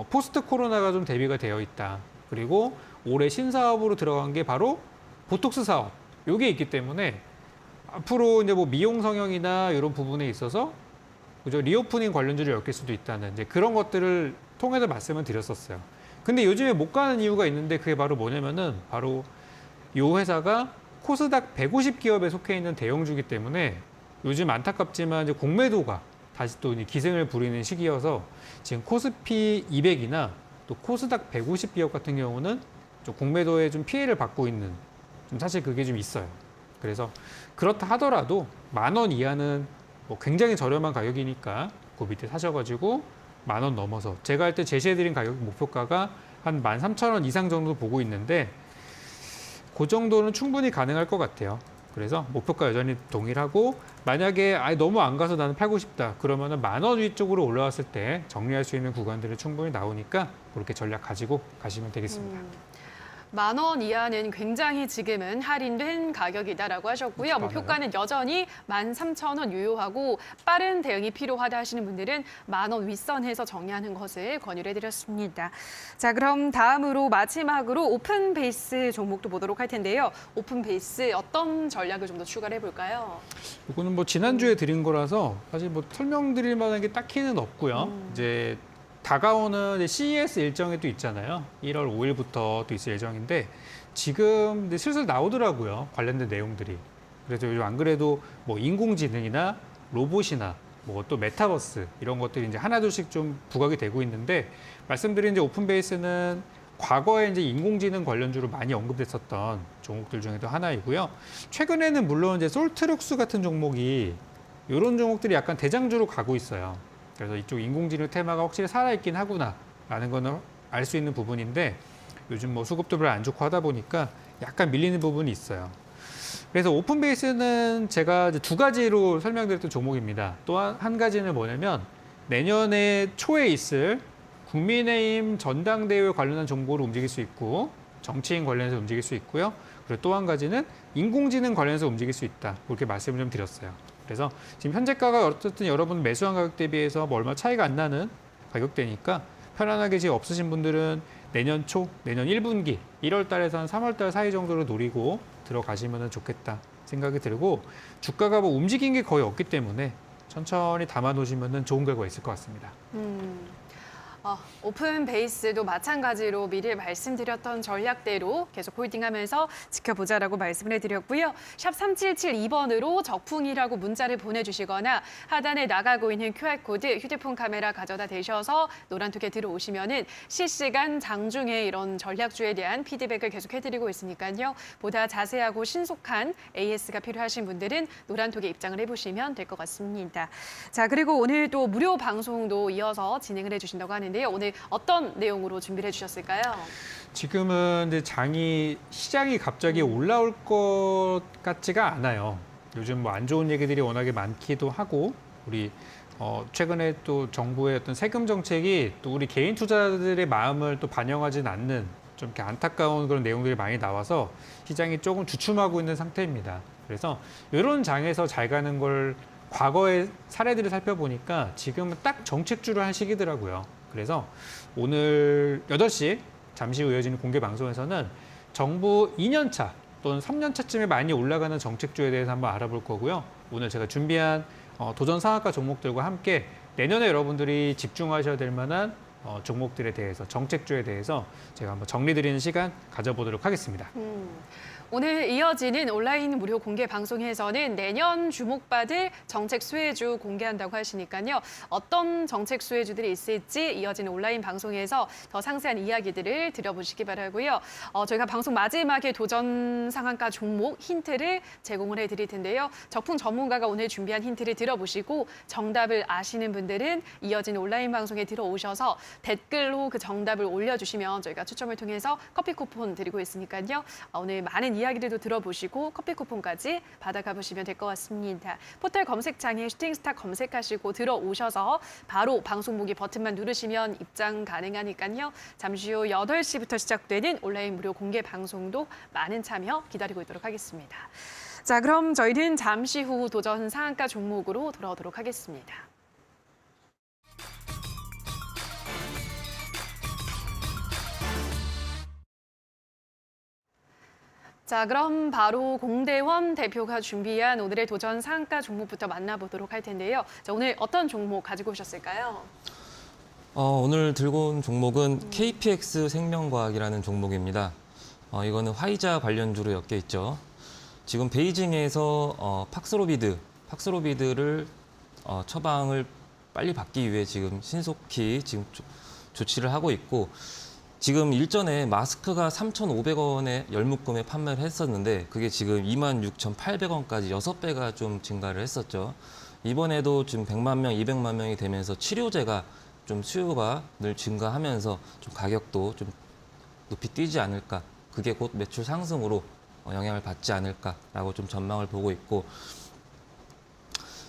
S2: 포스트 코로나가 좀 대비가 되어 있다. 그리고 올해 신사업으로 들어간 게 바로 보톡스 사업. 이게 있기 때문에 앞으로 이제 뭐 미용 성형이나 이런 부분에 있어서 그죠? 리오프닝 관련주를 엮일 수도 있다는 이제 그런 것들을 통해서 말씀을 드렸었어요. 근데 요즘에 못 가는 이유가 있는데 그게 바로 뭐냐면은 바로 이 회사가 코스닥 150 기업에 속해 있는 대형주기 때문에 요즘 안타깝지만 이제 공매도가 다시 또 기승을 부리는 시기여서 지금 코스피 200이나 또 코스닥 150 기업 같은 경우는 좀 공매도에 좀 피해를 받고 있는 좀 사실 그게 좀 있어요. 그래서 그렇다 하더라도 10,000원 이하는 뭐 굉장히 저렴한 가격이니까 그 밑에 사셔가지고 10,000원 넘어서 제가 할 때 제시해드린 가격 목표가가 한 13,000원 이상 정도 보고 있는데 그 정도는 충분히 가능할 것 같아요. 그래서 목표가 여전히 동일하고 만약에 너무 안 가서 나는 팔고 싶다 그러면은 10,000원 위쪽으로 올라왔을 때 정리할 수 있는 구간들이 충분히 나오니까 그렇게 전략 가지고 가시면 되겠습니다.
S1: 10,000원 이하는 굉장히 지금은 할인된 가격이다라고 하셨고요. 목표가는 여전히 13,000원 유효하고 빠른 대응이 필요하다 하시는 분들은 10,000원 윗선에서 정리하는 것을 권유를 해드렸습니다. 자, 그럼 다음으로 마지막으로 오픈베이스 종목도 보도록 할 텐데요. 오픈베이스 어떤 전략을 좀 더 추가를 해볼까요?
S2: 이거는 뭐 지난주에 드린 거라서 사실 뭐 설명드릴 만한 게 딱히는 없고요. 이제 다가오는 CES 일정이 또 있잖아요. 1월 5일부터 또 있을 예정인데 지금 이제 슬슬 나오더라고요. 관련된 내용들이. 그래서 요즘 안 그래도 뭐 인공지능이나 로봇이나 뭐 또 메타버스 이런 것들이 이제 하나둘씩 좀 부각이 되고 있는데 말씀드린 이제 오픈베이스는 과거에 이제 인공지능 관련주로 많이 언급됐었던 종목들 중에도 하나이고요. 최근에는 물론 이제 솔트룩스 같은 종목이 이런 종목들이 약간 대장주로 가고 있어요. 그래서 이쪽 인공지능 테마가 확실히 살아있긴 하구나라는 거는 알 수 있는 부분인데 요즘 뭐 수급도 별로 안 좋고 하다 보니까 약간 밀리는 부분이 있어요. 그래서 오픈베이스는 제가 이제 두 가지로 설명드렸던 종목입니다. 또 한 가지는 뭐냐면 내년에 초에 있을 국민의힘 전당대회 관련한 정보를 움직일 수 있고 정치인 관련해서 움직일 수 있고요. 그리고 또 한 가지는 인공지능 관련해서 움직일 수 있다. 그렇게 말씀을 좀 드렸어요. 그래서 지금 현재가가 어쨌든 여러분 매수한 가격 대비해서 뭐 얼마 차이가 안 나는 가격대니까 편안하게 지금 없으신 분들은 내년 초, 내년 1분기, 1월 달에서 한 3월 달 사이 정도로 노리고 들어가시면 좋겠다 생각이 들고 주가가 뭐 움직인 게 거의 없기 때문에 천천히 담아 놓으시면 좋은 결과가 있을 것 같습니다.
S1: 오픈 베이스도 마찬가지로 미리 말씀드렸던 전략대로 계속 홀딩하면서 지켜보자라고 말씀을 해드렸고요. 샵 3772번으로 적풍이라고 문자를 보내주시거나 하단에 나가고 있는 QR코드 휴대폰 카메라 가져다 대셔서 노란톡에 들어오시면은 실시간 장중에 이런 전략주에 대한 피드백을 계속 해드리고 있으니까요. 보다 자세하고 신속한 AS가 필요하신 분들은 노란톡에 입장을 해보시면 될 것 같습니다. 자, 그리고 오늘 또 무료 방송도 이어서 진행을 해주신다고 하는데요. 오늘 어떤 내용으로 준비를 해주셨을까요?
S2: 지금은 이제 시장이 갑자기 올라올 것 같지가 않아요. 요즘 뭐 안 좋은 얘기들이 워낙에 많기도 하고, 우리 최근에 또 정부의 어떤 세금 정책이 또 우리 개인 투자자들의 마음을 또 반영하진 않는 좀 이렇게 안타까운 그런 내용들이 많이 나와서 시장이 조금 주춤하고 있는 상태입니다. 그래서 이런 장에서 잘 가는 걸 과거의 사례들을 살펴보니까 지금은 딱 정책주를 한 시기더라고요. 그래서 오늘 8시 잠시 후 이어지는 공개 방송에서는 정부 2년차 또는 3년차쯤에 많이 올라가는 정책주에 대해서 한번 알아볼 거고요. 오늘 제가 준비한 도전 상한가 종목들과 함께 내년에 여러분들이 집중하셔야 될 만한 종목들에 대해서, 정책주에 대해서 제가 한번 정리드리는 시간 가져보도록 하겠습니다.
S1: 오늘 이어지는 온라인 무료 공개 방송에서는 내년 주목받을 정책 수혜주 공개한다고 하시니까요. 어떤 정책 수혜주들이 있을지 이어지는 온라인 방송에서 더 상세한 이야기들을 들어보시기 바라고요. 저희가 방송 마지막에 도전 상한가 종목 힌트를 제공을 해드릴 텐데요. 적풍 전문가가 오늘 준비한 힌트를 들어보시고 정답을 아시는 분들은 이어지는 온라인 방송에 들어오셔서 댓글로 그 정답을 올려주시면 저희가 추첨을 통해서 커피 쿠폰 드리고 있으니까요. 오늘 많은 이야기들도 들어보시고 커피 쿠폰까지 받아가 보시면 될 것 같습니다. 포털 검색창에 슈팅스타 검색하시고 들어오셔서 바로 방송 보기 버튼만 누르시면 입장 가능하니까요. 잠시 후 8시부터 시작되는 온라인 무료 공개 방송도 많은 참여 기다리고 있도록 하겠습니다. 자, 그럼 저희는 잠시 후 도전 상한가 종목으로 돌아오도록 하겠습니다. 자, 그럼 바로 공대원 대표가 준비한 오늘의 도전 상한가 종목부터 만나보도록 할 텐데요. 자, 오늘 어떤 종목 가지고 오셨을까요?
S3: 오늘 들고 온 종목은 KPX 생명과학이라는 종목입니다. 이거는 화이자 관련주로 엮여 있죠. 지금 베이징에서 팍스로비드를 처방을 빨리 받기 위해 지금 신속히 지금 조치를 하고 있고, 지금 일전에 마스크가 3,500원에 열묶음에 판매를 했었는데 그게 지금 26,800원까지 6배가 좀 증가를 했었죠. 이번에도 지금 100만 명, 200만 명이 되면서 치료제가 좀 수요가 늘 증가하면서 좀 가격도 좀 높이 뛰지 않을까. 그게 곧 매출 상승으로 영향을 받지 않을까라고 좀 전망을 보고 있고,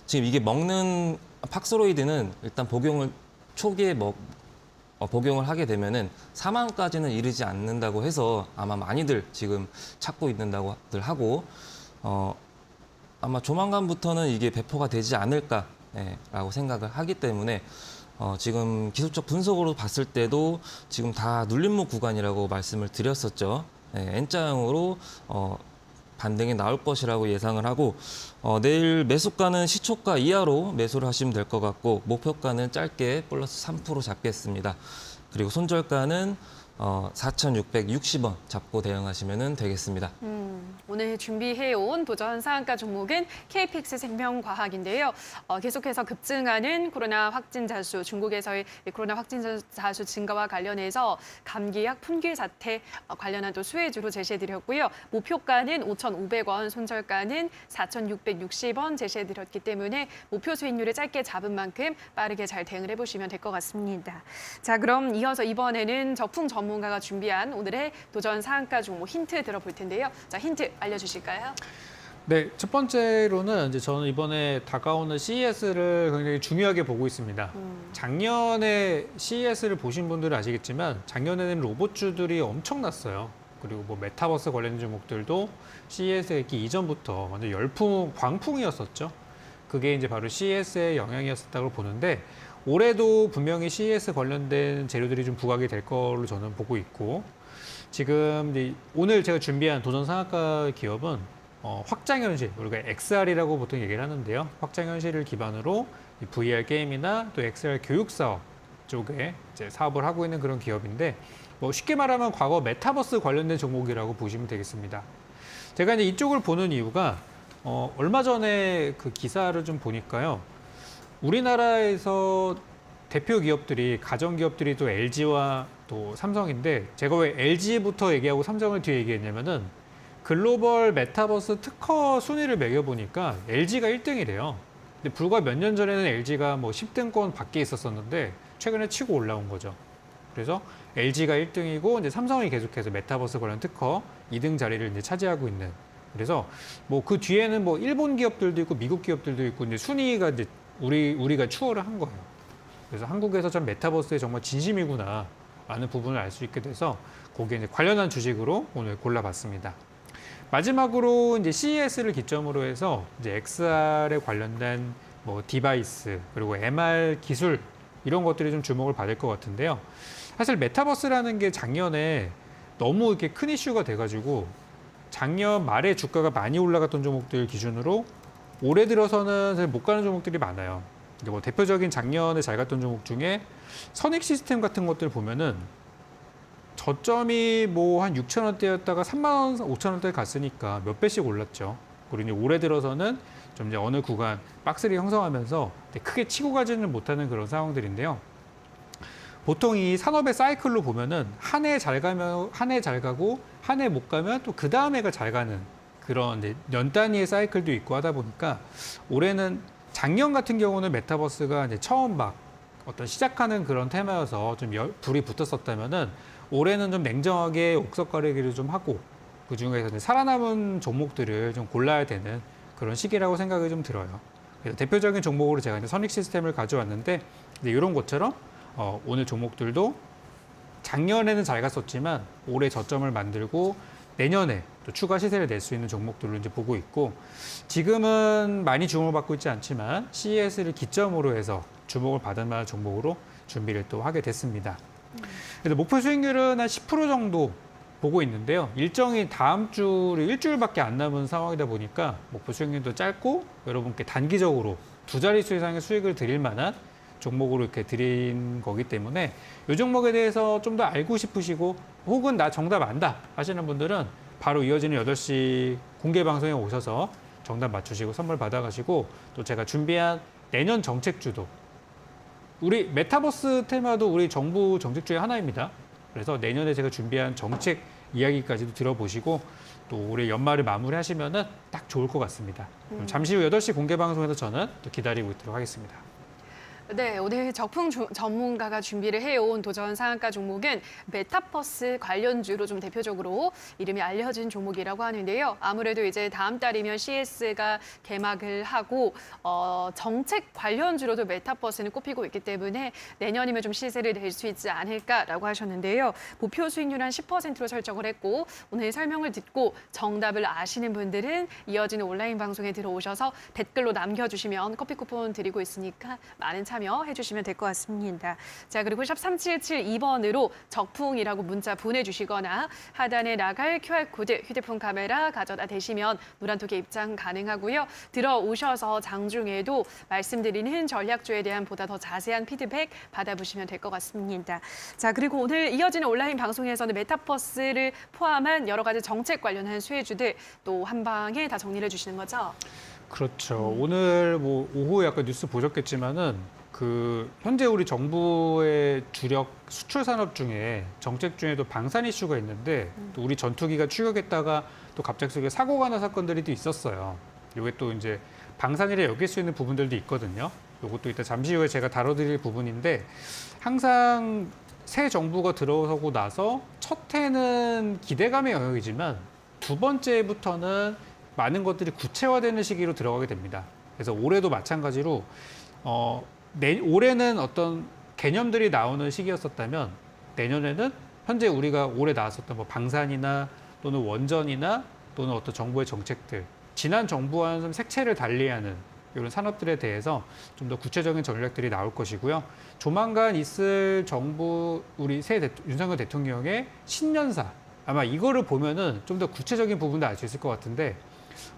S3: 지금 이게 먹는 팍스로이드는 일단 초기에 복용을 하게 되면은 사망까지는 이르지 않는다고 해서 아마 많이들 지금 찾고 있는다고들 하고, 아마 조만간부터는 이게 배포가 되지 않을까라고 생각을 하기 때문에 지금 기술적 분석으로 봤을 때도 지금 다 눌림목 구간이라고 말씀을 드렸었죠. N자형으로 반등이 나올 것이라고 예상을 하고, 내일 매수가는 시초가 이하로 매수를 하시면 될 것 같고, 목표가는 짧게 플러스 3% 잡겠습니다. 그리고 손절가는 4,660원 잡고 대응하시면 되겠습니다.
S1: 오늘 준비해온 도전 상한가 종목은 KPX 생명과학인데요. 계속해서 급증하는 코로나 확진자 수, 중국에서의 코로나 확진자 수 증가와 관련해서 감기약 품귀 사태 관련한 또 수혜주로 제시해드렸고요. 목표가는 5,500원, 손절가는 4,660원 제시해드렸기 때문에 목표 수익률을 짧게 잡은 만큼 빠르게 잘 대응을 해보시면 될 것 같습니다. 자, 그럼 이어서 이번에는 적풍 전문가가 준비한 오늘의 도전 상한가 종목 힌트 들어볼 텐데요. 자, 힌트 알려주실까요?
S2: 네, 첫 번째로는 이제 저는 이번에 다가오는 CES를 굉장히 중요하게 보고 있습니다. 작년에 CES를 보신 분들은 아시겠지만 작년에는 로봇주들이 엄청났어요. 그리고 뭐 메타버스 관련 종목들도 CES가 있기 이전부터 완전 광풍이었었죠. 그게 이제 바로 CES의 영향이었다고 보는데, 올해도 분명히 CES 관련된 재료들이 좀 부각이 될 걸로 저는 보고 있고, 지금 이제 오늘 제가 준비한 도전 상한가 기업은 확장현실, 우리가 XR이라고 보통 얘기를 하는데요. 확장현실을 기반으로 VR 게임이나 또 XR 교육 사업 쪽에 이제 사업을 하고 있는 그런 기업인데 뭐 쉽게 말하면 과거 메타버스 관련된 종목이라고 보시면 되겠습니다. 제가 이제 이쪽을 보는 이유가 얼마 전에 그 기사를 좀 보니까요. 우리나라에서 대표 기업들이 가전 기업들이 또 LG와 또 삼성인데 제가 왜 LG부터 얘기하고 삼성을 뒤에 얘기했냐면은 글로벌 메타버스 특허 순위를 매겨보니까 LG가 1등이래요. 근데 불과 몇 년 전에는 LG가 뭐 10등권 밖에 있었었는데 최근에 치고 올라온 거죠. 그래서 LG가 1등이고 이제 삼성이 계속해서 메타버스 관련 특허 2등 자리를 이제 차지하고 있는. 그래서 뭐 그 뒤에는 뭐 일본 기업들도 있고 미국 기업들도 있고 이제 순위가 이제 우리가 추월을 한 거예요. 그래서 한국에서 전 메타버스에 정말 진심이구나 라는 부분을 알 수 있게 돼서 거기에 이제 관련한 주식으로 오늘 골라봤습니다. 마지막으로 이제 CES를 기점으로 해서 이제 XR에 관련된 뭐 디바이스 그리고 MR 기술 이런 것들이 좀 주목을 받을 것 같은데요. 사실 메타버스라는 게 작년에 너무 이렇게 큰 이슈가 돼가지고 작년 말에 주가가 많이 올라갔던 종목들 기준으로 올해 들어서는 사실 못 가는 종목들이 많아요. 뭐 대표적인 작년에 잘 갔던 종목 중에 선익 시스템 같은 것들 보면은 저점이 뭐 한 6,000원대였다가 3만 원, 5,000원대 갔으니까 몇 배씩 올랐죠. 그리고 이제 올해 들어서는 좀 이제 어느 구간 박스를 형성하면서 크게 치고 가지는 못하는 그런 상황들인데요. 보통 이 산업의 사이클로 보면은 한 해 잘 가면 한 해 잘 가고 한 해 못 가면 또 그 다음 해가 잘 가는 그런 이제 년 단위의 사이클도 있고 하다 보니까 올해는 작년 같은 경우는 메타버스가 이제 처음 막 어떤 시작하는 그런 테마여서 좀 불이 붙었었다면은 올해는 좀 냉정하게 옥석 가리기를 좀 하고 그 중에서 이제 살아남은 종목들을 좀 골라야 되는 그런 시기라고 생각이 좀 들어요. 그래서 대표적인 종목으로 제가 이제 선익 시스템을 가져왔는데 이제 이런 것처럼 오늘 종목들도 작년에는 잘 갔었지만 올해 저점을 만들고 내년에 또 추가 시세를 낼 수 있는 종목들로 이제 보고 있고 지금은 많이 주목을 받고 있지 않지만 CES를 기점으로 해서 주목을 받을 만한 종목으로 준비를 또 하게 됐습니다. 그래서 목표 수익률은 한 10% 정도 보고 있는데요. 일정이 다음 주를 일주일밖에 안 남은 상황이다 보니까 목표 수익률도 짧고 여러분께 단기적으로 두 자릿수 이상의 수익을 드릴 만한 종목으로 이렇게 드린 거기 때문에 이 종목에 대해서 좀 더 알고 싶으시고 혹은 나 정답 안다 하시는 분들은 바로 이어지는 8시 공개 방송에 오셔서 정답 맞추시고 선물 받아가시고 또 제가 준비한 내년 정책주도 우리 메타버스 테마도 우리 정부 정책주의 하나입니다. 그래서 내년에 제가 준비한 정책 이야기까지도 들어보시고 또 올해 연말을 마무리하시면은 딱 좋을 것 같습니다. 그럼 잠시 후 8시 공개 방송에서 저는 또 기다리고 있도록 하겠습니다.
S1: 네, 오늘 적풍 전문가가 준비를 해온 도전 상한가 종목은 메타버스 관련주로 좀 대표적으로 이름이 알려진 종목이라고 하는데요. 아무래도 이제 다음 달이면 CES가 개막을 하고 정책 관련주로도 메타버스는 꼽히고 있기 때문에 내년이면 좀 시세를 낼 수 있지 않을까라고 하셨는데요. 목표 수익률 한 10%로 설정을 했고 오늘 설명을 듣고 정답을 아시는 분들은 이어지는 온라인 방송에 들어오셔서 댓글로 남겨주시면 커피 쿠폰 드리고 있으니까 많은 참여해 주시면 될 것 같습니다. 자, 그리고 샵 3772번으로 적풍이라고 문자 보내주시거나 하단에 나갈 QR코드 휴대폰 카메라 가져다 대시면 노란톡에 입장 가능하고요. 들어오셔서 장중에도 말씀드리는 전략주에 대한 보다 더 자세한 피드백 받아보시면 될 것 같습니다. 자, 그리고 오늘 이어지는 온라인 방송에서는 메타버스를 포함한 여러 가지 정책 관련한 수혜주들 또 한 방에 다 정리를 해주시는 거죠?
S2: 그렇죠. 오늘 뭐 오후에 아까 뉴스 보셨겠지만은 그 현재 우리 정부의 주력 수출 산업 중에 정책 중에도 방산 이슈가 있는데 또 우리 전투기가 추격했다가 또 갑작스럽게 사고가 난 사건들이 또 있었어요. 이게 또 이제 방산이라 여길 수 있는 부분들도 있거든요. 이것도 이따 잠시 후에 제가 다뤄드릴 부분인데 항상 새 정부가 들어서고 나서 첫 해는 기대감의 영역이지만 두 번째부터는 많은 것들이 구체화되는 시기로 들어가게 됩니다. 그래서 올해도 마찬가지로 올해는 어떤 개념들이 나오는 시기였었다면 내년에는 현재 우리가 올해 나왔었던 뭐 방산이나 또는 원전이나 또는 어떤 정부의 정책들, 지난 정부와는 좀 색채를 달리하는 이런 산업들에 대해서 좀 더 구체적인 전략들이 나올 것이고요. 조만간 있을 정부 우리 윤석열 대통령의 신년사 아마 이거를 보면은 좀 더 구체적인 부분도 알 수 있을 것 같은데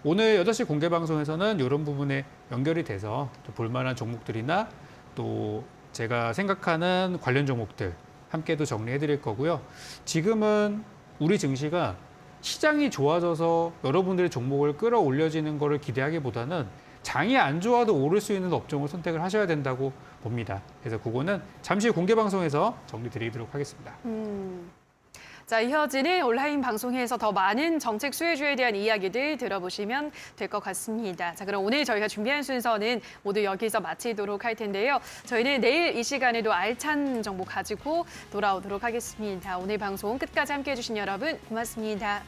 S2: 오늘 8시 공개 방송에서는 이런 부분에 연결이 돼서 또 볼만한 종목들이나 또 제가 생각하는 관련 종목들 함께도 정리해 드릴 거고요. 지금은 우리 증시가 시장이 좋아져서 여러분들의 종목을 끌어올려지는 거를 기대하기보다는 장이 안 좋아도 오를 수 있는 업종을 선택을 하셔야 된다고 봅니다. 그래서 그거는 잠시 공개 방송에서 정리 드리도록 하겠습니다.
S1: 자, 이어지는 온라인 방송에서 더 많은 정책 수혜주에 대한 이야기들 들어보시면 될 것 같습니다. 자, 그럼 오늘 저희가 준비한 순서는 모두 여기서 마치도록 할 텐데요. 저희는 내일 이 시간에도 알찬 정보 가지고 돌아오도록 하겠습니다. 오늘 방송 끝까지 함께해 주신 여러분 고맙습니다.